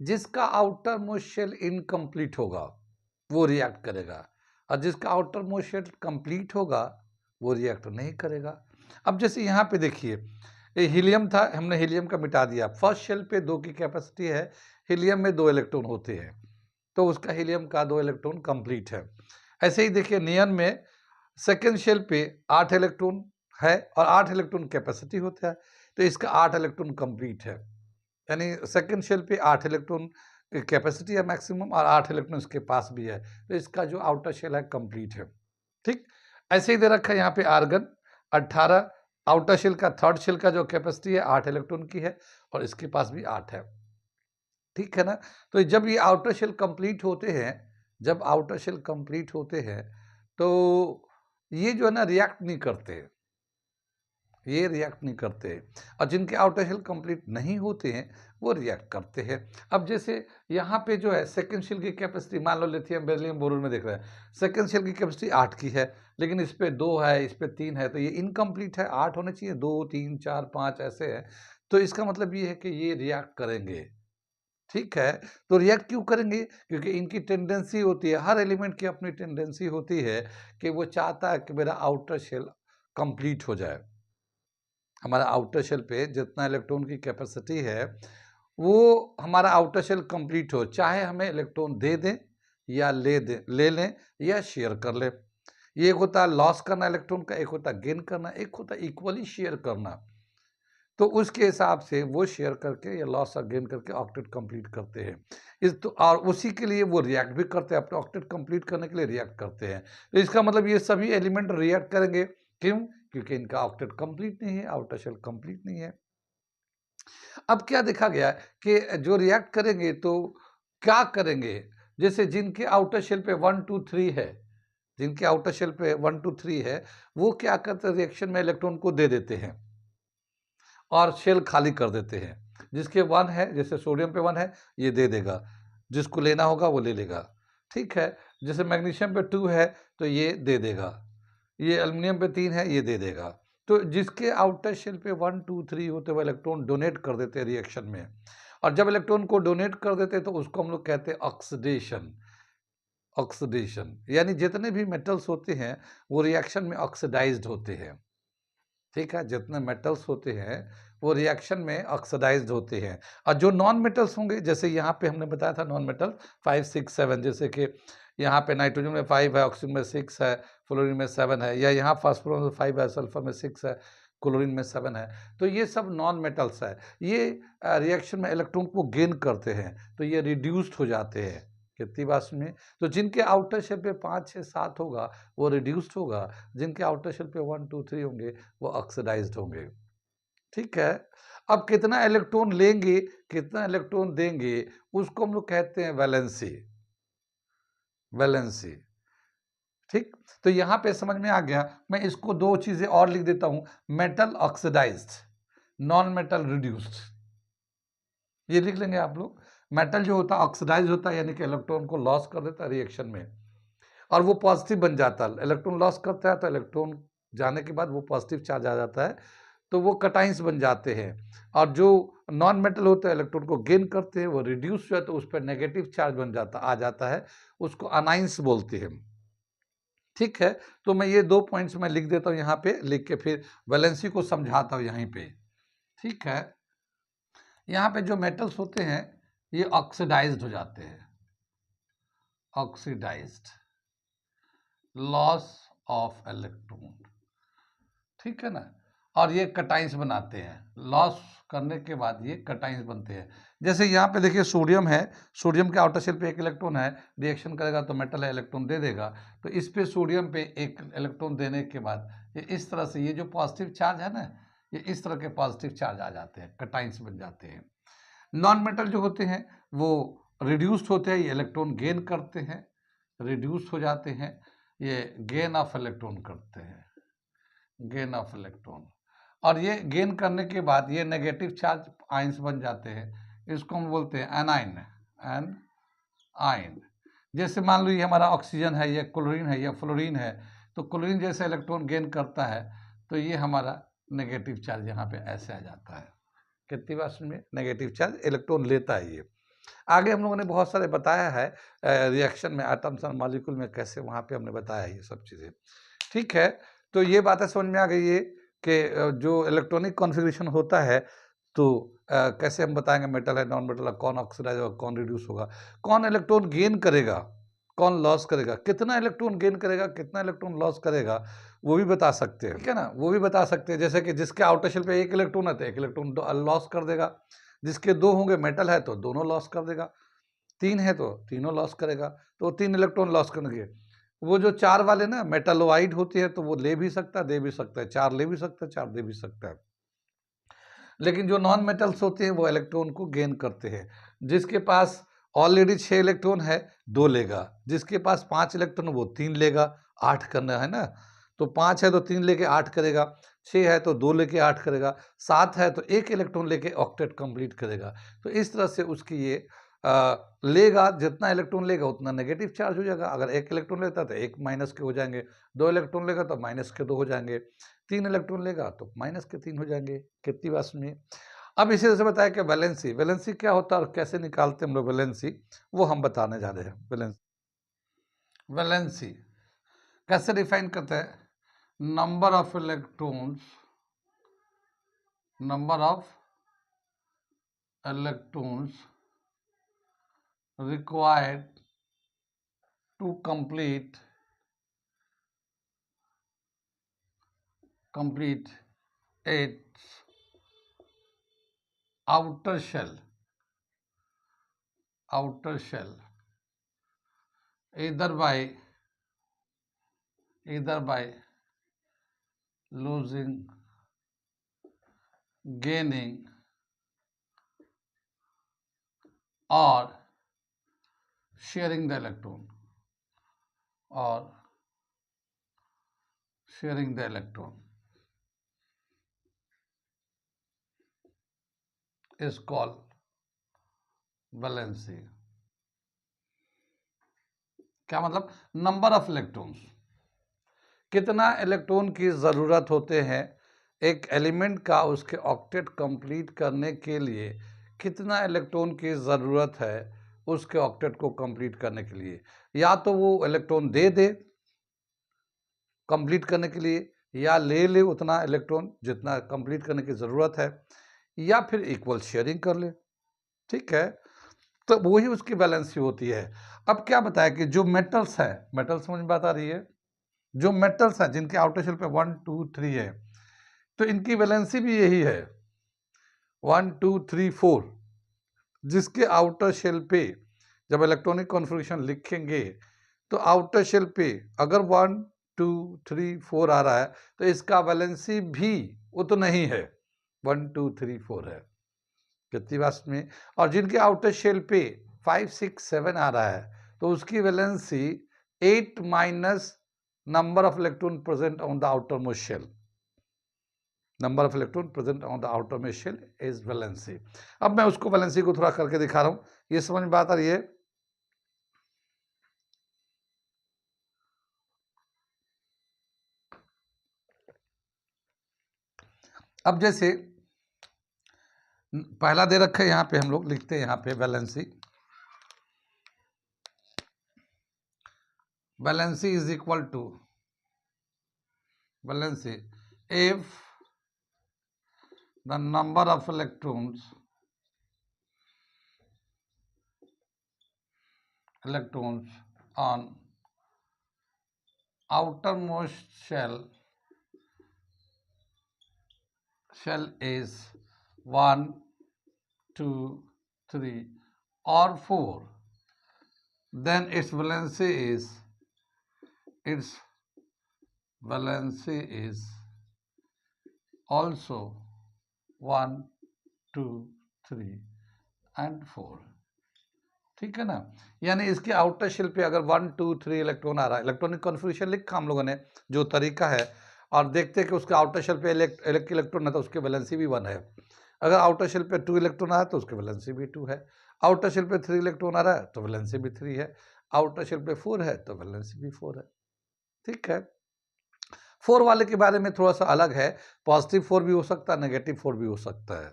जिसका आउटर मोस्ट शेल इनकम्प्लीट होगा वो रिएक्ट करेगा, और जिसका आउटर मोस्ट शेल कंप्लीट होगा वो रिएक्ट नहीं करेगा। अब जैसे यहाँ पे देखिए, ये हीलियम था, हमने हीलियम का मिटा दिया। फर्स्ट शेल पे 2 की कैपेसिटी है, हीलियम में 2 इलेक्ट्रॉन होते हैं, तो उसका हीलियम का 2 इलेक्ट्रॉन कंप्लीट है। ऐसे ही देखिए नियन में सेकेंड शेल पे 8 इलेक्ट्रॉन है और 8 इलेक्ट्रॉन कैपेसिटी होता है, तो इसका 8 इलेक्ट्रॉन कंप्लीट है, यानी सेकेंड शेल पे 8 इलेक्ट्रॉन की कैपेसिटी है मैक्सिमम और 8 इलेक्ट्रॉन इसके पास भी है, तो इसका जो आउटर शेल है कंप्लीट है। ठीक, ऐसे ही दे रखा है यहाँ पे आर्गन 18, आउटर शेल का थर्ड शेल का जो कैपेसिटी है 8 इलेक्ट्रॉन की है और इसके पास भी 8 है। ठीक है ना। तो जब ये आउटर शेल कंप्लीट होते हैं, जब आउटर शेल कंप्लीट होते हैं तो ये जो है ना रिएक्ट नहीं करते, ये रिएक्ट नहीं करते, और जिनके आउटर शेल कंप्लीट नहीं होते हैं वो रिएक्ट करते हैं। अब जैसे यहाँ पे जो है सेकंड शेल की कैपेसिटी, मान लो लिथियम बेरिलियम बोरोन में देख रहे हैं, सेकंड शेल की कैपेसिटी 8 की है, लेकिन इस पे 2 है, इस पे 3 है, तो ये इनकम्प्लीट है। 8 होने चाहिए, 2 3 4 5 ऐसे है, तो इसका मतलब ये है कि ये रिएक्ट करेंगे। ठीक है, तो रिएक्ट क्यों करेंगे, क्योंकि इनकी टेंडेंसी होती है, हर एलिमेंट की अपनी टेंडेंसी होती है कि वो चाहता है कि मेरा आउटर शेल कंप्लीट हो जाए। हमारा आउटर शेल पे जितना इलेक्ट्रॉन की कैपेसिटी है वो हमारा आउटर शेल कंप्लीट हो, चाहे हमें इलेक्ट्रॉन दे दें या ले लें या शेयर कर ले। ये एक होता है लॉस करना इलेक्ट्रॉन का, एक होता है गेन करना, एक होता है इक्वली शेयर करना। तो उसके हिसाब से वो शेयर करके या लॉस और गेन करके ऑक्टेट कंप्लीट करते हैं। इस तो और उसी के लिए वो रिएक्ट भी करते हैं, अपने ऑक्टेट कंप्लीट करने के लिए रिएक्ट करते हैं। तो इसका मतलब ये सभी एलिमेंट रिएक्ट करेंगे, क्यों, क्योंकि इनका ऑक्टेट कंप्लीट नहीं है, आउटर शेल कंप्लीट नहीं है। अब क्या देखा गया कि जो रिएक्ट करेंगे तो क्या करेंगे, जैसे जिनके आउटर शेल पे 1 2 3 है, जिनके आउटर शेल पे 1 2 3 है, वो क्या करते हैं, रिएक्शन में इलेक्ट्रॉन को दे देते हैं और शेल खाली कर देते हैं। जिसके 1 है, जैसे सोडियम पे 1 है, ये दे देगा, जिसको लेना होगा वो ले लेगा। ठीक है, जैसे मैग्नीशियम पे 2 है तो ये दे देगा, ये एल्युमिनियम पे 3 है, ये दे देगा। तो जिसके आउटर शेल पे 1 2 3 होते वो इलेक्ट्रॉन डोनेट कर देते हैं रिएक्शन में, और जब इलेक्ट्रॉन को डोनेट कर देते हैं तो उसको हम लोग कहते हैं ऑक्सीडेशन। ऑक्सीडेशन यानी जितने भी मेटल्स होते हैं वो रिएक्शन में ऑक्सीडाइज्ड होते हैं। ठीक है, जितने मेटल्स होते हैं वो रिएक्शन में ऑक्सीडाइज्ड होते हैं, और जो नॉन मेटल्स होंगे, जैसे यहाँ पे हमने बताया था नॉन मेटल 5 6 7, जैसे कि यहाँ पे नाइट्रोजन में 5 है, ऑक्सीजन में 6 है, फ्लोरीन में 7 है, या यहाँ फास्फोरस में 5 है, सल्फर में 6 है, क्लोरीन में 7 है, तो ये सब नॉन मेटल्स है। ये रिएक्शन में इलेक्ट्रॉन को गेन करते हैं, तो ये रिड्यूस्ड हो जाते हैं। कितनी बात सुनिए। तो जिनके आउटर शेल पे 5 6 7 होगा वो रिड्यूस्ड होगा, जिनके आउटर शेल पे 1 2 3 होंगे वो ऑक्सीडाइज्ड होंगे। ठीक है, अब कितना इलेक्ट्रॉन लेंगे कितना इलेक्ट्रॉन देंगे उसको हम लोग कहते हैं वैलेंसी। वैलेंसी, ठीक। तो यहाँ पे समझ में आ गया। मैं इसको 2 चीजें और लिख देता हूं, metal oxidized, non metal reduced, ये लिख लेंगे आप लोग। मेटल जो होता है ऑक्सीडाइज होता है, यानी कि इलेक्ट्रॉन को लॉस कर देता है रिएक्शन में, और वो पॉजिटिव बन जाता है। इलेक्ट्रॉन लॉस करता है तो इलेक्ट्रॉन जाने के बाद वो पॉजिटिव चार्ज आ जाता है, तो वो कटाइंस बन जाते हैं। और जो नॉन मेटल होते हैं इलेक्ट्रॉन को गेन करते हैं, वो रिड्यूस जो है तो उस पर नेगेटिव चार्ज बन जाता आ जाता है, उसको अनाइंस बोलते हैं। ठीक है, तो मैं ये 2 पॉइंट्स मैं लिख देता हूँ यहाँ पे, लिख के फिर वैलेंसी को समझाता हूँ यहीं पे। ठीक है, यहाँ पे जो मेटल्स होते हैं ये ऑक्सीडाइज्ड हो जाते हैं, ऑक्सीडाइज्ड, लॉस ऑफ इलेक्ट्रॉन। ठीक है ना, और ये कटाइंस बनाते हैं, लॉस करने के बाद ये कटाइंस बनते हैं। जैसे यहाँ पे देखिए सोडियम है, सोडियम के आउटर शेल पे एक इलेक्ट्रॉन है, रिएक्शन करेगा तो मेटल है, इलेक्ट्रॉन दे देगा। तो इस पे सोडियम पे एक इलेक्ट्रॉन देने के बाद ये इस तरह से, ये जो पॉजिटिव चार्ज है ना, ये इस तरह के पॉजिटिव चार्ज आ जाते हैं, कटाइंस बन जाते हैं। नॉन मेटल जो होते हैं वो रिड्यूस्ड होते हैं, ये इलेक्ट्रॉन गेन करते हैं, रिड्यूस हो जाते हैं, ये गेन ऑफ इलेक्ट्रॉन करते हैं, गेन ऑफ इलेक्ट्रॉन। और ये गेन करने के बाद ये नेगेटिव चार्ज आयंस बन जाते हैं, इसको हम बोलते हैं एनाइन, एन आयन। जैसे मान लो ये हमारा ऑक्सीजन है, ये क्लोरीन है, या फ्लोरीन है, तो क्लोरीन जैसे इलेक्ट्रॉन गेन करता है तो ये हमारा नेगेटिव चार्ज यहाँ पे ऐसे आ जाता है। कितनी बार में नेगेटिव चार्ज इलेक्ट्रॉन लेता है ये। आगे हम लोगों ने बहुत सारे बताया है रिएक्शन में, एटम्स और मॉलिक्यूल में कैसे, वहाँ पे हमने बताया ये सब चीज़ें। ठीक है, तो ये बातें समझ में आ गई है कि जो इलेक्ट्रॉनिक कॉन्फ़िगरेशन होता है तो कैसे हम बताएंगे मेटल है, नॉन मेटल है, कौन ऑक्सीडाइज होगा, कौन रिड्यूस होगा, कौन इलेक्ट्रॉन गेन करेगा, कौन लॉस करेगा, कितना इलेक्ट्रॉन गेन करेगा, कितना इलेक्ट्रॉन लॉस करेगा, वो भी बता सकते हैं। ठीक है ना, वो भी बता सकते हैं। जैसे कि जिसके आउटर शेल पे एक इलेक्ट्रॉन है तो एक इलेक्ट्रॉन लॉस कर देगा, जिसके दो होंगे, मेटल है तो दोनों लॉस कर देगा, तीन है तो तीनों लॉस करेगा, तो तीन इलेक्ट्रॉन लॉस करेंगे। वो जो चार वाले ना मेटलोइड होती है तो वो ले भी सकता है, दे भी सकता है, चार ले भी सकता है, चार दे भी सकता है। लेकिन जो नॉन मेटल्स होते हैं वो इलेक्ट्रॉन को गेन करते हैं। जिसके पास ऑलरेडी 6 इलेक्ट्रॉन है 2 लेगा, जिसके पास 5 इलेक्ट्रॉन वो 3 लेगा, 8 करना है ना, तो 5 है तो 3 लेके 8 करेगा, 6 है तो 2 लेके 8 करेगा, 7 है तो 1 इलेक्ट्रॉन लेके ऑक्टेट कंप्लीट करेगा। तो इस तरह से उसकी ये लेगा, जितना इलेक्ट्रॉन लेगा उतना नेगेटिव चार्ज हो जाएगा। अगर 1 इलेक्ट्रॉन लेता है तो 1 माइनस के हो जाएंगे, 2 इलेक्ट्रॉन लेगा तो माइनस के 2 हो जाएंगे, 3 इलेक्ट्रॉन लेगा तो माइनस के 3 हो जाएंगे। कितनी बात सुनिए। अब इसी तरह से बताया कि वैलेंसी, वैलेंसी क्या होता है और कैसे निकालते हैं हम लोग वैलेंसी, वो हम बताने जा रहे हैं। वैलेंसी, वैलेंसी कैसे डिफाइन करते हैं? Number of electrons, number of electrons required to complete its outer shell, either by losing, gaining or sharing the electron, is called valency. क्या मतलब? नंबर ऑफ इलेक्ट्रॉन्स, कितना इलेक्ट्रॉन की ज़रूरत होते हैं एक एलिमेंट का उसके ऑक्टेट कंप्लीट करने के लिए, कितना इलेक्ट्रॉन की ज़रूरत है उसके ऑक्टेट को कंप्लीट करने के लिए। या तो वो इलेक्ट्रॉन दे दे कंप्लीट करने के लिए, या ले ले उतना इलेक्ट्रॉन जितना कंप्लीट करने की ज़रूरत है, या फिर इक्वल शेयरिंग कर ले। ठीक है, तो वही उसकी बैलेंसी होती है। अब क्या बताया कि जो मेटल्स है, मेटल समझ में बात आ रही है, जो मेटल्स हैं जिनके आउटर शेल पे 1 2 3 है, तो इनकी वैलेंसी भी यही है 1 2 3 4। जिसके आउटर शेल पे जब इलेक्ट्रॉनिक कॉन्फ़िगरेशन लिखेंगे तो आउटर शेल पे अगर 1 2 3 4 आ रहा है तो इसका वैलेंसी भी उतना ही है, 1 2 3 4 है। कितनी बात में? और जिनके आउटर शेल पे 5 6 7 आ रहा है तो उसकी valency 8 minus number of electron present on the outermost shell, number of electron present on the outermost shell is valency. अब मैं उसको वैलेंसी को थोड़ा करके दिखा रहा हूं, ये समझ में बात आ रही है? अब जैसे पहला दे रखा है, यहां पे हम लोग लिखते हैं यहां पे valency, valency is equal to valency if the number of electrons on outermost shell shell is 1, 2, 3 or 4, then its valency is also 1, 2, 3 and 4। ठीक है ना, यानी इसके आउटर शेल पे अगर 1, 2, 3 इलेक्ट्रॉन आ रहा है, इलेक्ट्रॉनिक कॉन्फ़िगरेशन लिखा हम लोगों ने जो तरीका है, और देखते हैं कि उसके आउटर शेल पे इलेक्ट्रॉन है तो उसकी वैलेंसी भी 1 है। अगर आउटर शेल पे 2 इलेक्ट्रॉन आ रहा है तो उसकी वैलेंसी भी 2 है। आउटर शेल पे 3 इलेक्ट्रॉन आ रहा है तो वैलेंसी भी 3 है। आउटर शेल पे 4 है तो वैलेंसी भी 4 है। ठीक है, 4 वाले के बारे में थोड़ा सा अलग है, पॉजिटिव 4 भी हो सकता है, नेगेटिव 4 भी हो सकता है।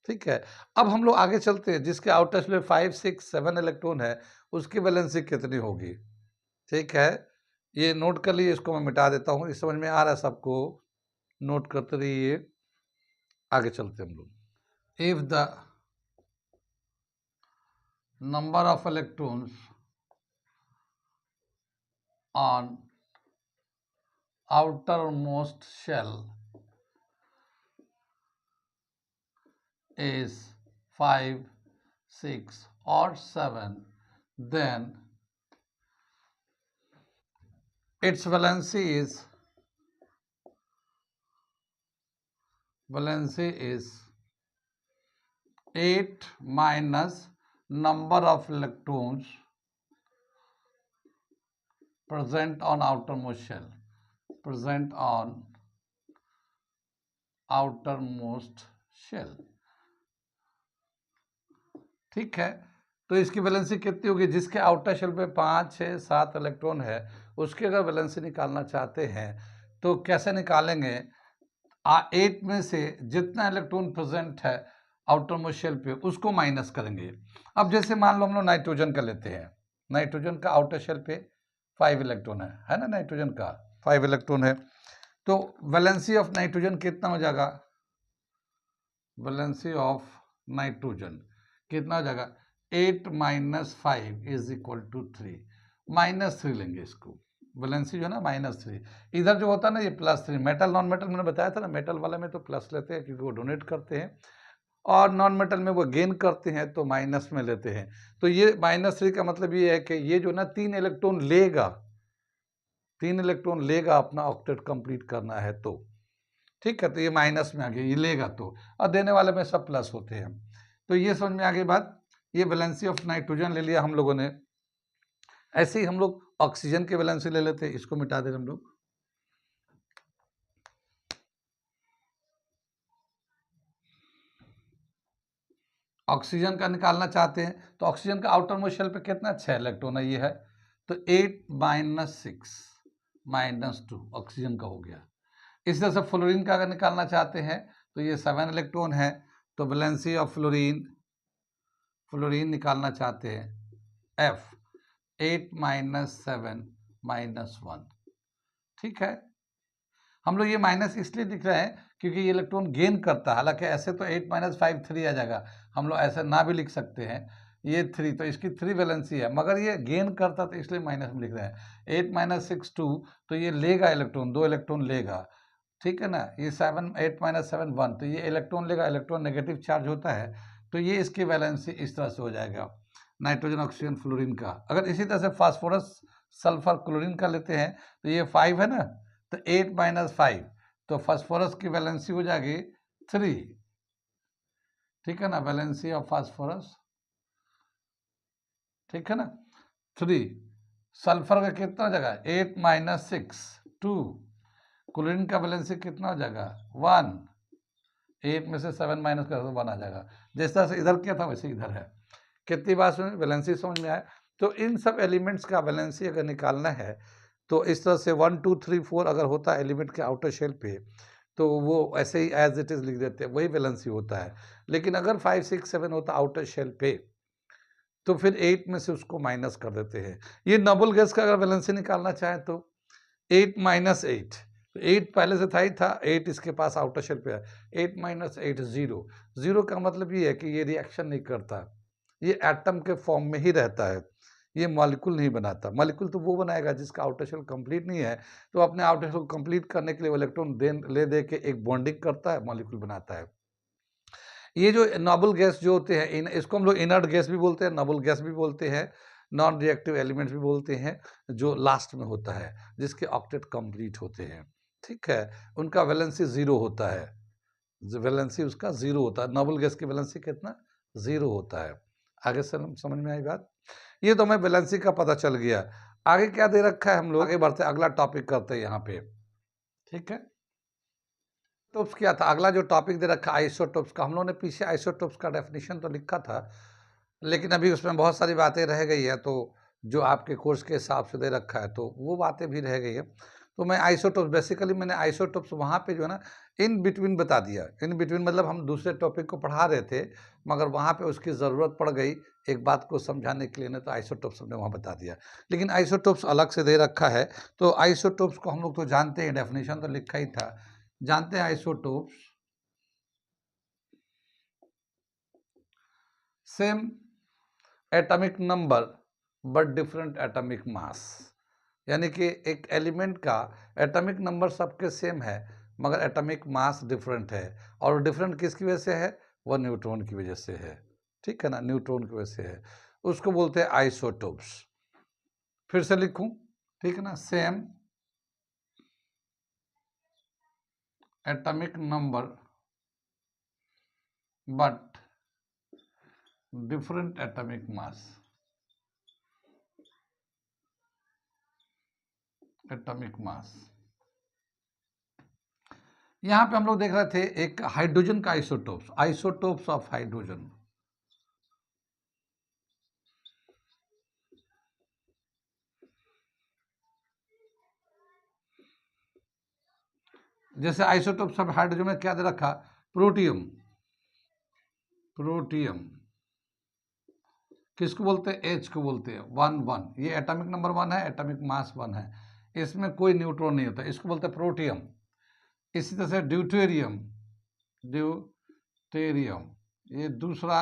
ठीक है, अब हम लोग आगे चलते हैं, जिसके आउटर शेल में 5, 6, 7 इलेक्ट्रॉन है उसकी वैलेंसी कितनी होगी। ठीक है, ये नोट कर लीजिए, इसको मैं मिटा देता हूँ, इस समझ में आ रहा है सबको, नोट करते रहिए। आगे चलते हम लोग। If the number of electrons on outermost shell is 5, 6 or 7, then its valency is 8 minus number of electrons present on outermost shell, present on outermost shell। ठीक है, तो इसकी वैलेंसी कितनी होगी, जिसके आउटर शेल पे 5, 6, 7 इलेक्ट्रॉन है उसकी अगर वैलेंसी निकालना चाहते हैं तो कैसे निकालेंगे। 8 में से जितना इलेक्ट्रॉन प्रेजेंट है आउटरमोस्ट शेल पे उसको माइनस करेंगे। अब जैसे मान लो हम लोग नाइट्रोजन का लेते हैं, नाइट्रोजन का आउटर शेल पे 5 इलेक्ट्रॉन है ना, नाइट्रोजन का 5 इलेक्ट्रॉन है, तो वैलेंसी ऑफ नाइट्रोजन कितना हो जाएगा, वैलेंसी ऑफ नाइट्रोजन कितना हो जाएगा, 8 माइनस 5 इज इक्वल टू 3, -3 लेंगे इसको, वैलेंसी जो है ना -3, इधर जो होता है ना ये +3, मेटल नॉन मेटल मैंने बताया था ना, मेटल वाले में तो प्लस लेते हैं क्योंकि वो डोनेट करते हैं, और नॉन मेटल में वो गेन करते हैं तो माइनस में लेते हैं। तो ये -3 का मतलब ये है कि ये जो ना 3 इलेक्ट्रॉन लेगा, 3 इलेक्ट्रॉन लेगा अपना ऑक्टेट कंप्लीट करना है तो। ठीक है, तो ये माइनस में आ गया, ये लेगा तो, और देने वाले में सब प्लस होते हैं। तो ये समझ में आ गई बात, ये वैलेंसी ऑफ नाइट्रोजन ले लिया हम लोगों ने। ऐसे ही हम लोग ऑक्सीजन की वैलेंसी ले लेते हैं, इसको मिटा दें हम लोग। ऑक्सीजन का निकालना चाहते हैं तो ऑक्सीजन का आउटर मोस्ट शेल पे कितना, 6 इलेक्ट्रॉन है, ये है तो 8 माइनस 6 माइनस 2 ऑक्सीजन का हो गया। इसी तरह से फ्लोरीन का अगर निकालना चाहते हैं तो ये 7 इलेक्ट्रॉन है, तो वैलेंसी ऑफ फ्लोरीन निकालना चाहते हैं F 8 माइनस 7 माइनस 1। ठीक है, हम लोग ये माइनस इसलिए लिख रहे हैं क्योंकि ये इलेक्ट्रॉन गेन करता है, हालांकि ऐसे तो 8 माइनस 5 3 आ जाएगा, हम लोग ऐसे ना भी लिख सकते हैं, ये 3 तो इसकी 3 वैलेंसी है, मगर ये गेन करता तो इसलिए माइनस में लिख रहे हैं। 8 माइनस 6 2, तो ये लेगा इलेक्ट्रॉन, 2 इलेक्ट्रॉन लेगा। ठीक है ना, ये 7 8 माइनस 7 1, तो ये इलेक्ट्रॉन लेगा, इलेक्ट्रॉन नेगेटिव चार्ज होता है, तो ये इसकी वैलेंसी इस तरह से हो जाएगा नाइट्रोजन ऑक्सीजन फ्लोरीन का। अगर इसी तरह से फास्फोरस सल्फर क्लोरीन का लेते हैं तो ये 5 है ना, तो 8 माइनस 5, तो फास्फोरस की वैलेंसी हो जाएगी 3। ठीक है ना, वैलेंसी ऑफ फास्फोरस, ठीक है ना 3। सल्फर का कितना हो जाएगा, 8 माइनस 6 2। क्लोरीन का वैलेंसी कितना हो जाएगा 1, 8 में से 7 माइनस कर तो 1 आ जाएगा। जिस तरह से इधर क्या था वैसे इधर है। कितनी बात सुनी, वैलेंसी समझ में आया। तो इन सब एलिमेंट्स का वैलेंसी अगर निकालना है तो इस तरह से 1 2 3 4 अगर होता है एलिमेंट के आउटर शेल पे तो वो ऐसे ही एज इट इज लिख देते हैं, वही वैलेंसी होता है। लेकिन अगर 5 6 7 होता आउटर शेल पे तो फिर 8 में से उसको माइनस कर देते हैं। ये नोबल गैस का अगर वैलेंसी निकालना चाहे तो 8 माइनस 8, तो 8 पहले से था ही था, 8 इसके पास आउटर शेल पे है, 8 माइनस 8 0। 0 का मतलब ये है कि ये रिएक्शन नहीं करता, ये एटम के फॉर्म में ही रहता है, ये मॉलिक्यूल नहीं बनाता। मॉलिक्यूल तो वो बनाएगा जिसका आउटर शेल कंप्लीट नहीं है, तो अपने आउटर शेल को कंप्लीट करने के लिए वो इलेक्ट्रॉन ले दे के एक बॉन्डिंग करता है, मॉलिक्यूल बनाता है। ये जो नोबल गैस जो होते हैं, इसको हम लोग इनर्ट गैस भी बोलते हैं, नोबल गैस भी बोलते हैं, नॉन रिएक्टिव एलिमेंट्स भी बोलते हैं, जो लास्ट में होता है, जिसके ऑक्टेट कंप्लीट होते हैं। ठीक है, उनका वैलेंसी 0 होता है, वैलेंसी उसका 0 होता है। नोबल गैस की वैलेंसी कितना? 0 होता है। आगे से समझ में आई बात? ये तो हमें वैलेंसी का पता चल गया। आगे क्या दे रखा है, हम लोग आगे बढ़ते, अगला टॉपिक करते हैं यहाँ पे। ठीक है, आइसोटोप्स क्या था? अगला जो टॉपिक दे रखा है आइसोटोप्स का, हम लोगों ने पीछे आइसोटोप्स का डेफिनेशन तो लिखा था, लेकिन अभी उसमें बहुत सारी बातें रह गई है, तो जो आपके कोर्स के हिसाब से दे रखा है तो वो बातें भी रह गई है। तो मैं आइसोटोप्स, बेसिकली मैंने आइसोटोप्स वहाँ पे जो है ना इन बिटवीन बता दिया। इन बिटवीन मतलब हम दूसरे टॉपिक को पढ़ा रहे थे, मगर वहाँ पे उसकी ज़रूरत पड़ गई एक बात को समझाने के लिए ना, तो आइसोटोप्स हमने वहाँ बता दिया। लेकिन आइसोटोप्स अलग से दे रखा है, तो आइसोटोप्स को हम लोग तो जानते हैं, डेफिनेशन तो लिखा ही था, जानते हैं isotopes same atomic number but different atomic mass. यानी कि एक एलिमेंट का एटॉमिक नंबर सबके सेम है, मगर एटॉमिक मास डिफरेंट है, और डिफरेंट किसकी वजह से है? वह न्यूट्रॉन की वजह से है। ठीक है ना, न्यूट्रॉन की वजह से है, उसको बोलते हैं आइसोटोप्स। फिर से लिखूं, ठीक है ना, same atomic number but different atomic mass, atomic mass. यहां पे हम लोग देख रहे थे एक हाइड्रोजन का आइसोटोप्स, आइसोटोप्स ऑफ हाइड्रोजन। जैसे आइसोटोप्स ऑफ हाइड्रोजन में क्या दे रखा? प्रोटियम, प्रोटियम किसको बोलते हैं? एच को बोलते हैं। 1 1, ये एटॉमिक नंबर 1 है, एटॉमिक मास 1 है, इसमें कोई न्यूट्रॉन नहीं होता, इसको बोलते हैं प्रोटियम। इसी तरह से ड्यूटेरियम, ड्यूटेरियम ये दूसरा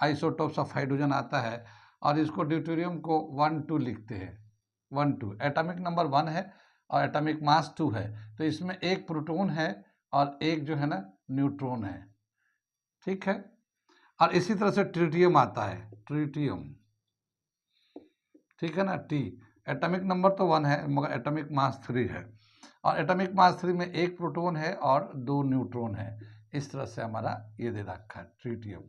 आइसोटोप्स ऑफ हाइड्रोजन आता है, और इसको ड्यूटेरियम को 1 2 लिखते हैं। 1 2 एटॉमिक नंबर 1 है और एटॉमिक मास 2 है, तो इसमें एक प्रोटॉन है और एक जो है ना न्यूट्रॉन है। ठीक है, और इसी तरह से ट्रिटियम आता है, ट्रिटियम। ठीक है ना, टी एटॉमिक नंबर तो 1 है, मगर एटॉमिक मास 3 है, और एटॉमिक मास 3 में एक प्रोटॉन है और 2 न्यूट्रॉन है। इस तरह से हमारा ये दे रखा है ट्रिटियम,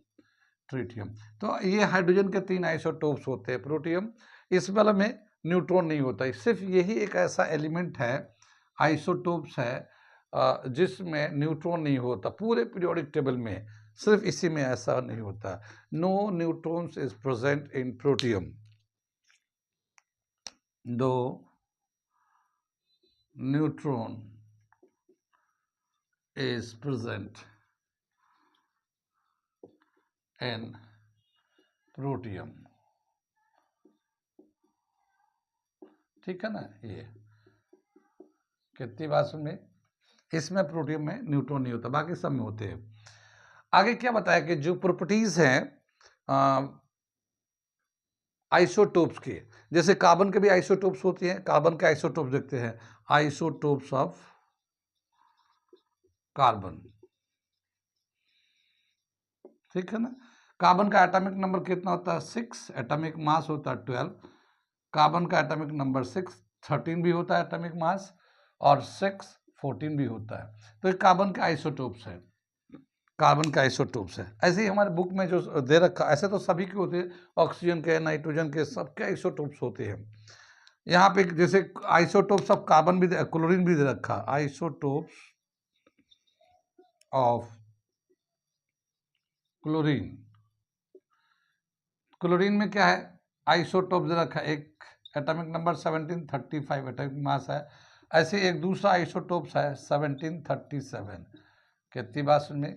ट्रिटियम। तो ये हाइड्रोजन के 3 आइसोटोप्स होते हैं। प्रोटियम, इस वाला में न्यूट्रॉन नहीं होता है, सिर्फ यही एक ऐसा एलिमेंट है, आइसोटोप्स है, जिसमें न्यूट्रॉन नहीं होता पूरे पीरियोडिक टेबल में, सिर्फ इसी में ऐसा नहीं होता। No neutrons is present in protium, दो neutron is present in protium. ठीक है ना, ये कितनी बात में, इसमें प्रोटियम में न्यूट्रॉन नहीं होता, बाकी सब में होते हैं। आगे क्या बताया कि जो प्रॉपर्टीज हैं आइसोटोप्स के, जैसे कार्बन के भी आइसोटोप्स होती हैं, कार्बन के आइसोटोप्स देखते हैं, आइसोटोप्स ऑफ कार्बन। ठीक है ना, कार्बन का एटॉमिक नंबर कितना होता है? 6, एटॉमिक मास होता है 12। कार्बन का एटॉमिक नंबर 6, 13 भी होता है एटॉमिक मास, और 6 14 भी होता है। तो ये कार्बन के आइसोटोप्स है, कार्बन के आइसोटोप्स है। ऐसे ही हमारे बुक में जो दे रखा, ऐसे तो सभी के होते हैं, ऑक्सीजन के, नाइट्रोजन के, सबके आइसोटोप्स होते हैं। यहाँ पे जैसे आइसोटोप्स ऑफ कार्बन भी, क्लोरीन भी दे रखा, आइसोटोप्स ऑफ क्लोरीन। क्लोरीन में क्या है? आइसोटोप दे रखा है, एक एटॉमिक नंबर 1735 एटॉमिक मास है, ऐसे एक दूसरा आइसोटोप्स है 1737। कितनी बात सुनिए,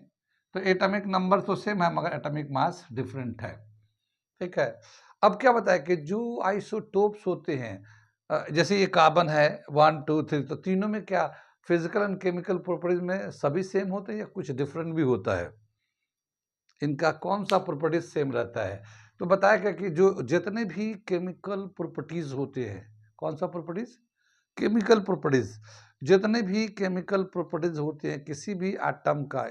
तो एटॉमिक नंबर तो सेम है मगर एटॉमिक मास डिफरेंट है। ठीक है, अब क्या बताया कि जो आइसोटोप्स होते हैं, जैसे ये कार्बन है 1 2 3, तो तीनों में क्या फिजिकल एंड केमिकल प्रॉपर्टीज में सभी सेम होते हैं या कुछ डिफरेंट भी होता है? इनका कौन सा प्रॉपर्टीज सेम रहता है? तो बताया क्या कि जो जितने भी केमिकल प्रॉपर्टीज होते हैं, कौन सा प्रॉपर्टीज, केमिकल प्रॉपर्टीज, जितने भी केमिकल प्रॉपर्टीज होते हैं किसी भी एटम का,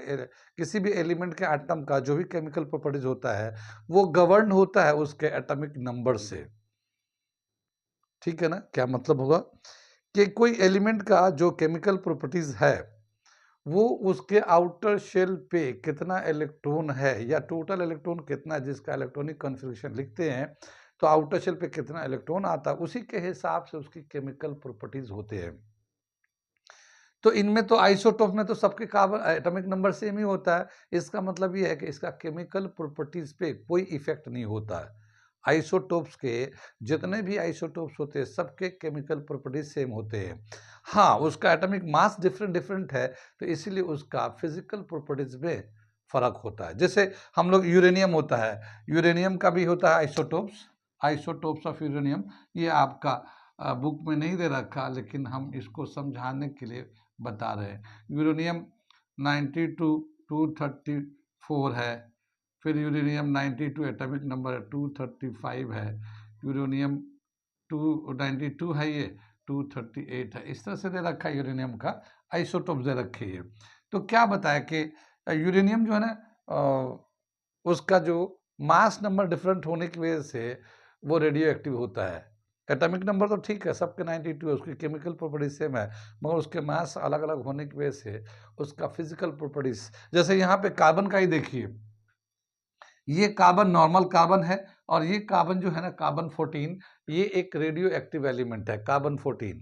किसी भी एलिमेंट के एटम का जो भी केमिकल प्रॉपर्टीज होता है वो गवर्न होता है उसके एटॉमिक नंबर से। ठीक है ना, क्या मतलब होगा कि कोई एलिमेंट का जो केमिकल प्रॉपर्टीज है वो उसके आउटर शेल पे कितना इलेक्ट्रॉन है या टोटल इलेक्ट्रॉन कितना है, जिसका इलेक्ट्रॉनिक कॉन्फ़िगरेशन लिखते हैं तो आउटर शेल पे कितना इलेक्ट्रॉन आता है उसी के हिसाब से उसकी केमिकल प्रॉपर्टीज होते हैं। तो इनमें तो आइसोटोप में तो सबके कार्बन एटॉमिक नंबर सेम ही होता है, इसका मतलब ये है कि इसका केमिकल प्रॉपर्टीज पे कोई इफेक्ट नहीं होता है। आइसोटोप्स के जितने भी आइसोटोप्स होते हैं सबके केमिकल प्रॉपर्टीज सेम होते हैं। हाँ, उसका एटॉमिक मास डिफरेंट डिफरेंट है तो इसीलिए उसका फिजिकल प्रॉपर्टीज में फर्क होता है। जैसे हम लोग यूरेनियम होता है, यूरेनियम का भी होता है आइसोटोप्स, आइसोटोप्स ऑफ यूरेनियम। ये आपका बुक में नहीं दे रखा लेकिन हम इसको समझाने के लिए बता रहे हैं। यूरेनियम 92 234 है, फिर यूरेनियम 92 एटॉमिक नंबर है, 235 है, यूरेनियम 292 है, ये 238 है। इस तरह से दे रखा है यूरेनियम का आइसोटोप दे रखे है। तो क्या बताया कि यूरेनियम जो है ना उसका जो मास नंबर डिफरेंट होने की वजह से वो रेडियो एक्टिव होता है। एटॉमिक नंबर तो ठीक है सबके 92 है, उसकी केमिकल प्रॉपर्टीज सेम है, मगर उसके मास अलग अलग होने की वजह से उसका फिजिकल प्रॉपर्टीज, जैसे यहाँ पे कार्बन का ही देखिए, ये कार्बन नॉर्मल कार्बन है और ये कार्बन जो है ना कार्बन 14, ये एक रेडियो एक्टिव एलिमेंट है। कार्बन 14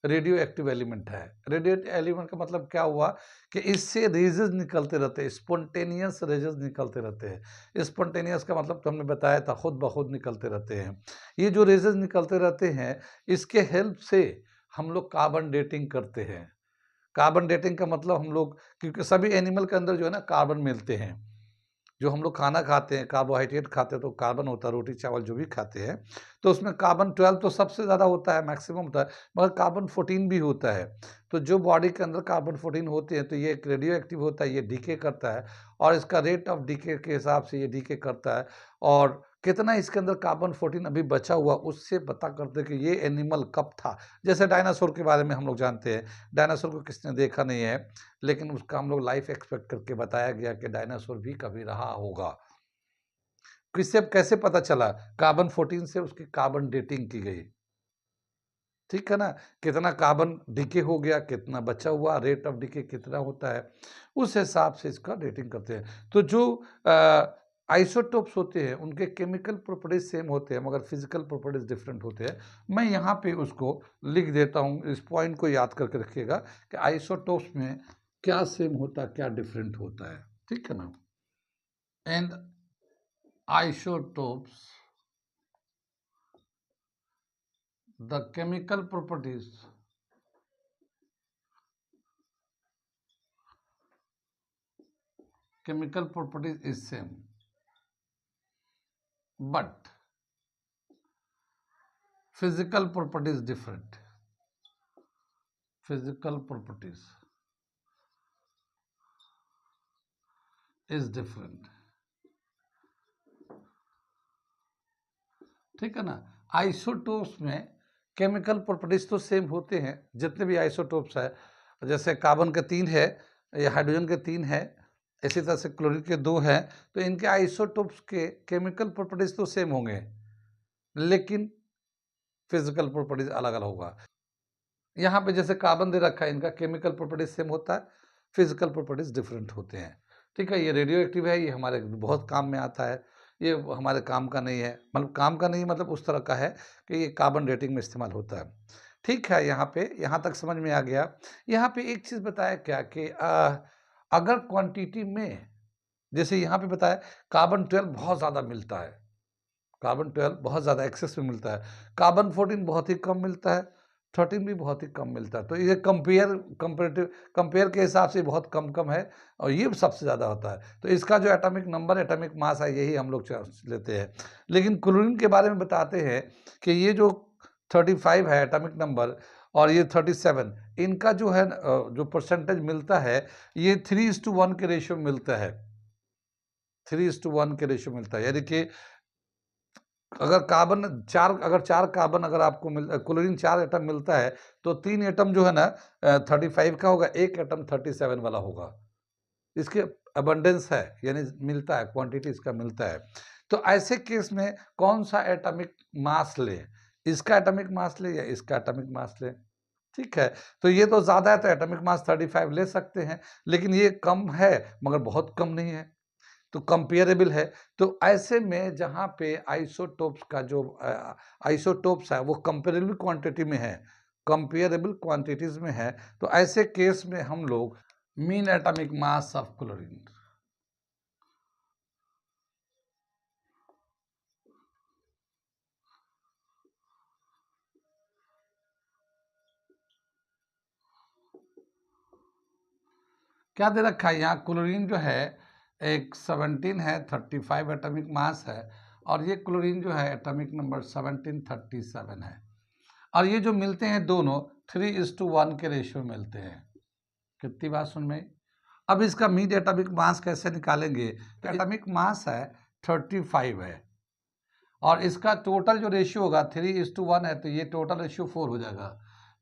रेडियो एक्टिव एलिमेंट है। रेडियो एलिमेंट का मतलब क्या हुआ कि इससे रेजेस निकलते रहते हैं, स्पॉन्टेनियस रेजेस निकलते रहते हैं। स्पॉन्टेनियस का मतलब तो हमने बताया था खुद ब खुद निकलते रहते हैं। ये जो रेजेस निकलते रहते हैं इसके हेल्प से हम लोग कार्बन डेटिंग करते हैं। कार्बन डेटिंग का मतलब हम लोग, क्योंकि सभी एनिमल के अंदर जो है ना कार्बन मिलते हैं, जो हम लोग खाना खाते हैं कार्बोहाइड्रेट खाते हैं तो कार्बन होता है, रोटी चावल जो भी खाते हैं तो उसमें कार्बन 12 तो सबसे ज़्यादा होता है, मैक्सिमम होता है, मगर कार्बन 14 भी होता है। तो जो बॉडी के अंदर कार्बन 14 होते हैं तो ये एक रेडियो एक्टिव होता है, ये डीके करता है और इसका रेट ऑफ डीके के हिसाब से ये डीके करता है और कितना इसके अंदर कार्बन 14 अभी बचा हुआ उससे पता करते कि ये एनिमल कब था। जैसे डायनासोर के बारे में हम लोग जानते हैं, डायनासोर को किसने देखा नहीं है लेकिन उसका हम लोग लाइफ एक्सपेक्ट करके बताया गया कि डायनासोर भी कभी रहा होगा। किससे कैसे पता चला, कार्बन 14 से उसकी कार्बन डेटिंग की गई। ठीक है ना, कितना कार्बन डीके हो गया, कितना बचा हुआ, रेट ऑफ डीके कितना होता है, उस हिसाब से इसका डेटिंग करते हैं। तो जो आइसोटोप्स होते हैं उनके केमिकल प्रॉपर्टीज सेम होते हैं मगर फिजिकल प्रॉपर्टीज डिफरेंट होते हैं। मैं यहाँ पे उसको लिख देता हूँ, इस पॉइंट को याद करके रखिएगा कि आइसोटोप्स में क्या सेम होता है क्या डिफरेंट होता है। ठीक है ना, and isotopes, the chemical properties is same but physical properties different. Physical properties is different. ठीक है ना, आइसोटोप्स में केमिकल प्रॉपर्टीज तो सेम होते हैं जितने भी आइसोटोप्स है, जैसे कार्बन के 3 है या हाइड्रोजन के 3 है, इसी तरह से क्लोरीन के 2 हैं, तो इनके आइसोटोप्स के केमिकल प्रॉपर्टीज तो सेम होंगे लेकिन फिजिकल प्रॉपर्टीज अलग अलग होगा। यहाँ पे जैसे कार्बन दे रखा है, इनका केमिकल प्रॉपर्टीज सेम होता है, फिजिकल प्रॉपर्टीज डिफरेंट होते हैं। ठीक है, ये रेडियो एक्टिव है, ये हमारे बहुत काम में आता है, ये हमारे काम का नहीं है, मतलब काम का नहीं मतलब उस तरह का है कि ये कार्बन डेटिंग में इस्तेमाल होता है। ठीक है, यहाँ पे यहाँ तक समझ में आ गया। यहाँ पे एक चीज़ बताया क्या कि अगर क्वांटिटी में, जैसे यहाँ पे बताया कार्बन 12 बहुत ज़्यादा मिलता है, कार्बन 12 बहुत ज़्यादा एक्सेस में मिलता है, कार्बन 14 बहुत ही कम मिलता है, 13 भी बहुत ही कम मिलता है। तो ये कंपेयर के हिसाब से बहुत कम कम है और ये सबसे ज़्यादा होता है। तो इसका जो एटॉमिक नंबर एटॉमिक मास है यही हम लोग लेते हैं। लेकिन क्लोरीन के बारे में बताते हैं कि ये जो 35 है एटॉमिक नंबर और ये 37, इनका जो है जो परसेंटेज मिलता है ये 3:1 के रेशियो मिलता है, 3:1 के रेशियो मिलता है, यानी कि अगर कार्बन अगर 4 कार्बन अगर आपको क्लोरीन 4 एटम मिलता है तो 3 एटम जो है ना 35 का होगा, 1 एटम 37 वाला होगा। इसके अबंडेंस है, यानी मिलता है, क्वांटिटी इसका मिलता है। तो ऐसे केस में कौन सा एटॉमिक मास लें? इसका एटॉमिक मास लें या इसका एटॉमिक मास लें? ठीक है, तो ये तो ज़्यादा है तो एटॉमिक मास 35 ले सकते हैं, लेकिन ये कम है मगर बहुत कम नहीं है, तो कंपेरेबल है। तो ऐसे में जहाँ पे आइसोटोप्स का जो आइसोटोप्स है वो कंपेरेबल क्वांटिटी में है, कंपेरेबल क्वांटिटीज में है, तो ऐसे केस में हम लोग mean atomic mass of chlorine, क्या दे रखा है यहाँ, क्लोरीन जो है एक 17 है, 35 एटॉमिक मास है, और ये क्लोरीन जो है एटॉमिक नंबर 1737 है, और ये जो मिलते हैं दोनों 3:1 के रेशियो मिलते हैं। कितनी बात सुन में? अब इसका मीन एटॉमिक मास कैसे निकालेंगे? तो एटॉमिक मास है 35 है, और इसका टोटल जो रेशियो होगा 3:1 है, तो ये टोटल रेशियो 4 हो जाएगा।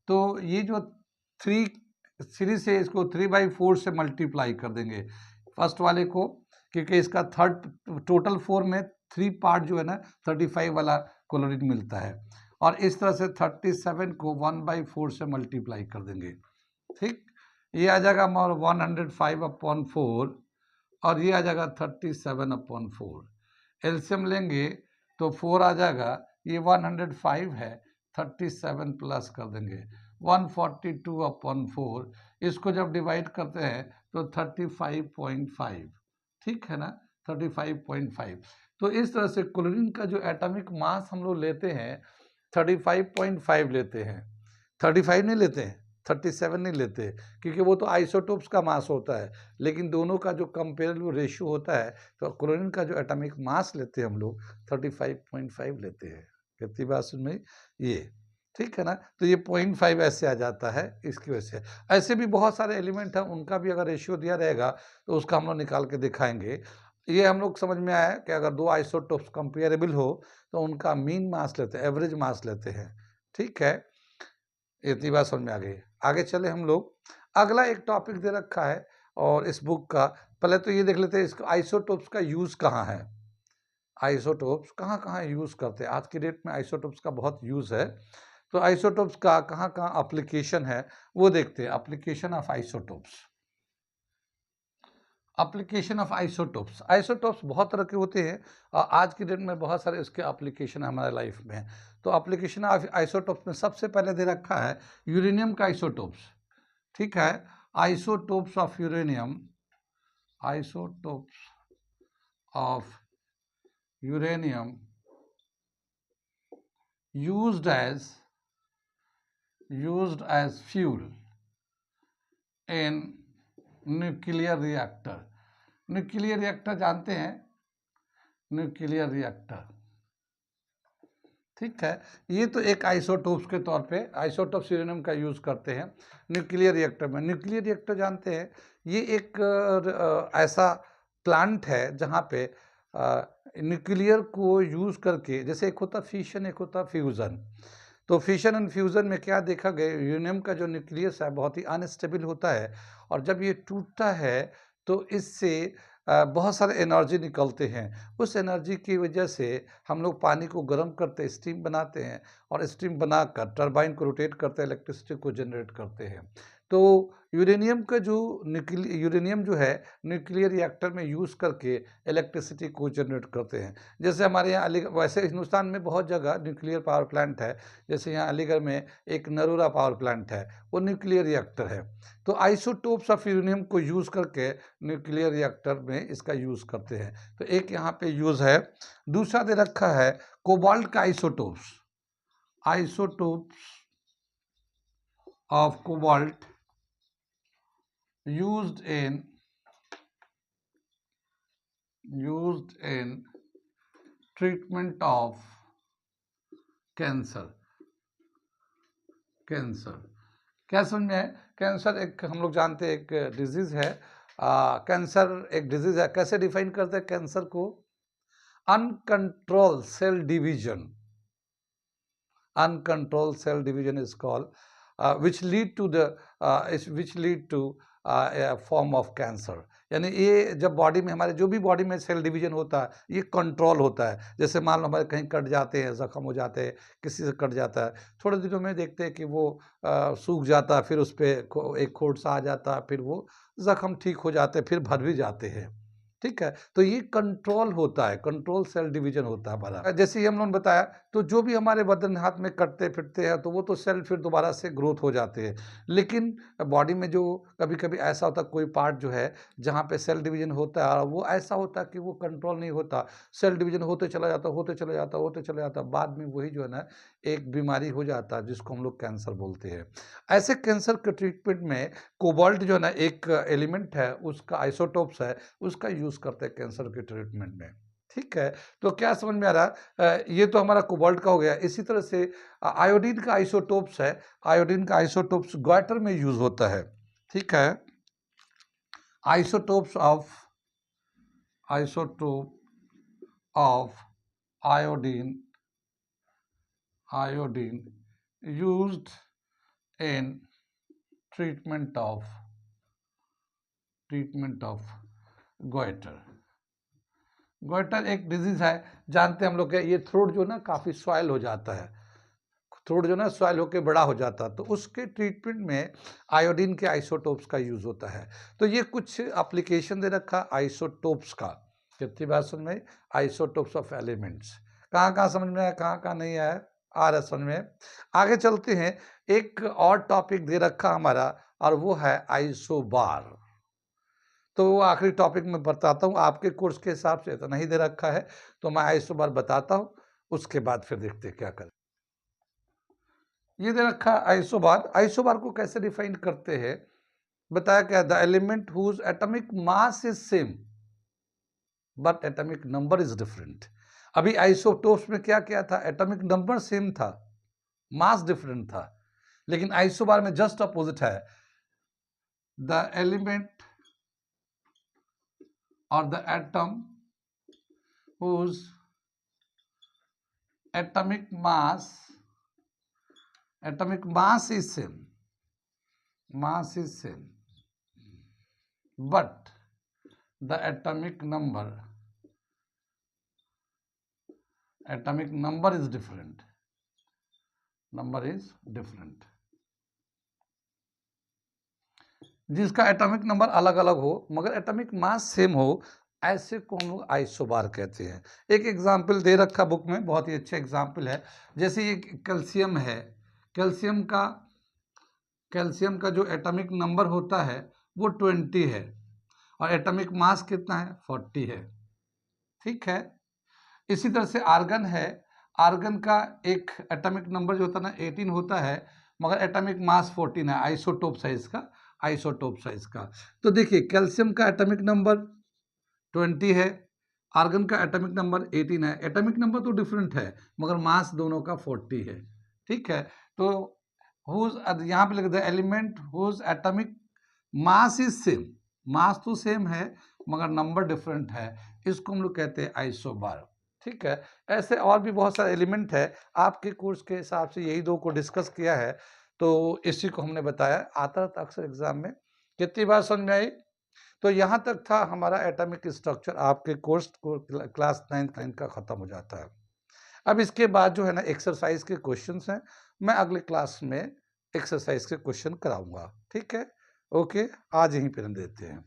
तो ये जो 3 से इसको 3/4 से मल्टीप्लाई कर देंगे फर्स्ट वाले को, क्योंकि इसका थर्ड टोटल 4 में 3 पार्ट जो है ना 35 वाला क्लोरीन मिलता है, और इस तरह से 37 को 1/4 से मल्टीप्लाई कर देंगे। ठीक, ये आ जाएगा 105/4, और ये आ जाएगा 37/4। एलसीएम लेंगे तो 4 आ जाएगा, ये 105 है, 37 प्लस कर देंगे 142/4, इसको जब डिवाइड करते हैं तो 35.5, ठीक है ना, 35.5। तो इस तरह से क्लोरीन का जो एटॉमिक मास हम लोग लेते हैं 35.5 लेते हैं, 35 नहीं लेते हैं, 37 नहीं लेते, क्योंकि वो तो आइसोटोप्स का मास होता है, लेकिन दोनों का जो कंपेरेबल रेशियो होता है, तो क्लोरीन का जो एटॉमिक मास लेते हैं हम लोग 35.5 लेते हैं। कितनी बात सुन में ये, ठीक है ना, तो ये 0.5 ऐसे आ जाता है इसकी वजह से। ऐसे भी बहुत सारे एलिमेंट हैं, उनका भी अगर रेशियो दिया रहेगा तो उसका हम लोग निकाल के दिखाएंगे। ये हम लोग समझ में आया कि अगर दो आइसोटोप्स कंपेरेबल हो तो उनका मीन मास लेते हैं, एवरेज मास लेते हैं, ठीक है, इतनी बात समझ में आ गई। आगे चले हम लोग, अगला एक टॉपिक दे रखा है और इस बुक का, पहले तो ये देख लेते हैं इसको आइसोटोप्स का यूज़ कहाँ है, आइसोटोप्स कहाँ कहाँ यूज़ करते हैं। आज की डेट में आइसोटोप्स का बहुत यूज़ है, तो आइसोटोप्स का कहाँ कहाँ एप्लीकेशन है वो देखते हैं। Application of isotopes, application of isotopes, isotopes बहुत तरह के होते हैं और आज की डेट में बहुत सारे इसके एप्लीकेशन हमारे लाइफ में। तो एप्लीकेशन ऑफ आइसोटोप्स में सबसे पहले दे रखा है यूरेनियम का आइसोटोप्स, ठीक है, isotopes of uranium, isotopes of uranium used as fuel in nuclear reactor. Nuclear reactor जानते हैं, न्यूक्लियर रिएक्टर, ठीक है, ये तो एक आइसोटोप्स के तौर पे आइसोटोप्स यूरेनियम का यूज़ करते हैं न्यूक्लियर रिएक्टर में। न्यूक्लियर रिएक्टर जानते हैं, ये एक ऐसा प्लांट है जहाँ पे न्यूक्लियर को यूज़ करके, जैसे एक होता फिशन एक होता फ्यूज़न, तो फिशन एंड फ्यूज़न में क्या देखा गया, यूरेनियम का जो न्यूक्लियस है बहुत ही अनस्टेबल होता है, और जब ये टूटता है तो इससे बहुत सारे एनर्जी निकलते हैं। उस एनर्जी की वजह से हम लोग पानी को गर्म करते स्टीम बनाते हैं, और स्टीम बनाकर टरबाइन को रोटेट करते इलेक्ट्रिसिटी को जनरेट करते हैं। तो यूरेनियम का जो यूरेनियम जो है न्यूक्लियर रिएक्टर में यूज़ करके इलेक्ट्रिसिटी को जनरेट करते हैं। जैसे हमारे यहाँ अलीगढ़, वैसे हिंदुस्तान में बहुत जगह न्यूक्लियर पावर प्लांट है, जैसे यहाँ अलीगढ़ में एक नरोरा पावर प्लांट है, वो न्यूक्लियर रिएक्टर है। तो आइसोटोप्स ऑफ यूरेनियम को यूज़ करके न्यूक्लियर रिएक्टर में इसका यूज़ करते हैं, तो एक यहाँ पे यूज़ है। दूसरा दे रखा है कोबाल्ट का isotopes, isotopes of cobalt used in treatment of cancer. Cancer क्या समझ में है? कैंसर एक हम लोग जानते हैं एक डिजीज़ है, कैंसर एक डिजीज़ है। कैसे डिफाइन करते हैं कैंसर को? uncontrolled cell division. Uncontrolled cell division is called, which lead to a form of cancer. यानी ये जब बॉडी में, हमारे जो भी बॉडी में सेल डिवीजन होता है, ये कंट्रोल होता है। जैसे मान लो हमारे कहीं कट जाते हैं, जख्म हो जाते हैं, किसी से कट जाता है, थोड़े दिनों में देखते हैं कि वो सूख जाता है, फिर उस पर एक खोड सा आ जाता है, फिर वो जख्म ठीक हो जाते हैं, फिर भर भी जाते हैं। ठीक है, तो ये कंट्रोल होता है, कंट्रोल सेल डिवीजन होता है हमारा। जैसे ही हम लोगों ने बताया, तो जो भी हमारे बदन हाथ में कटते फिरते हैं, तो वो तो सेल फिर दोबारा से ग्रोथ हो जाते हैं। लेकिन बॉडी में जो कभी कभी ऐसा होता है, कोई पार्ट जो है जहाँ पे सेल डिवीजन होता है, और वो ऐसा होता है कि वो कंट्रोल नहीं होता, सेल डिवीजन होते चला जाता, होते चला जाता, होते चला जाता, बाद में वही जो है ना एक बीमारी हो जाता है, जिसको हम लोग कैंसर बोलते हैं। ऐसे कैंसर के ट्रीटमेंट में कोबाल्ट जो है ना एक एलिमेंट है, उसका आइसोटोप्स है, उसका यूज करते हैं कैंसर के ट्रीटमेंट में। ठीक है, तो क्या समझ में आ रहा है? ये तो हमारा कोबाल्ट का हो गया। इसी तरह से आयोडीन का आइसोटोप्स है, आयोडीन का आइसोटोप्स ग्वाटर में यूज होता है। ठीक है, isotope of iodine used in treatment of goiter। Goitre एक डिजीज है, जानते हैं हम लोग, ये थ्रोट जो ना काफी सॉइल हो जाता है, थ्रोट जो ना सॉइल होकर बड़ा हो जाता है, तो उसके ट्रीटमेंट में आयोडीन के आइसोटोप्स का यूज होता है। तो ये कुछ एप्लीकेशन दे रखा आइसोटोप्स का। कितनी बार समझ में? आइसोटोप्स ऑफ एलिमेंट्स कहाँ कहाँ समझ में आया, कहाँ कहाँ नहीं आया, आ रहा समझ में? आगे चलते हैं, एक और टॉपिक दे रखा हमारा, और वो है आइसोबार। तो वो आखिरी टॉपिक में बताता हूँ, आपके कोर्स के हिसाब से इतना ही दे रखा है, तो मैं आइसोबार बताता हूँ, उसके बाद फिर देखते हैं क्या करें। ये दे रखा आइसोबार। आइसोबार को कैसे डिफाइन करते हैं, बताया क्या? The element whose atomic mass is same but atomic number is different. अभी आइसोटोप्स में क्या क्या था? एटॉमिक नंबर सेम था, मास डिफरेंट था। लेकिन आइसोबार में जस्ट अपोजिट है, the element or the atom whose atomic mass is same, but the atomic number is different, जिसका एटॉमिक नंबर अलग अलग हो मगर एटॉमिक मास सेम हो, ऐसे को हम लोग आइसोबार कहते हैं। एक एग्जाम्पल दे रखा बुक में, बहुत ही अच्छा एग्जाम्पल है। जैसे ये कैल्शियम है, कैल्शियम का जो एटॉमिक नंबर होता है वो 20 है, और एटॉमिक मास कितना है? 40 है। ठीक है, इसी तरह से आर्गन है, आर्गन का एक एटॉमिक नंबर जो होता है ना 18 होता है, मगर एटॉमिक मास 14 है, आइसोटोप साइज का। तो देखिए, कैल्शियम का एटॉमिक नंबर 20 है, आर्गन का एटॉमिक नंबर 18 है। एटॉमिक नंबर तो डिफरेंट है मगर मास दोनों का 40 है। ठीक है, तो यहाँ पे लिख दे element whose atomic mass is same, mass तो सेम है मगर नंबर डिफरेंट है, इसको हम लोग कहते हैं आइसोबार। ठीक है, ऐसे और भी बहुत सारे एलिमेंट है, आपके कोर्स के हिसाब से यही दो को डिस्कस किया है, तो इसी को हमने बताया। आता था अक्सर एग्जाम में। कितनी बार समझ में आई? तो यहाँ तक था हमारा एटॉमिक स्ट्रक्चर, आपके कोर्स को क्लास 9 का खत्म हो जाता है। अब इसके बाद जो है ना एक्सरसाइज के क्वेश्चंस हैं, मैं अगले क्लास में एक्सरसाइज के क्वेश्चन कराऊंगा। ठीक है, ओके, आज यहीं पे हम देते हैं।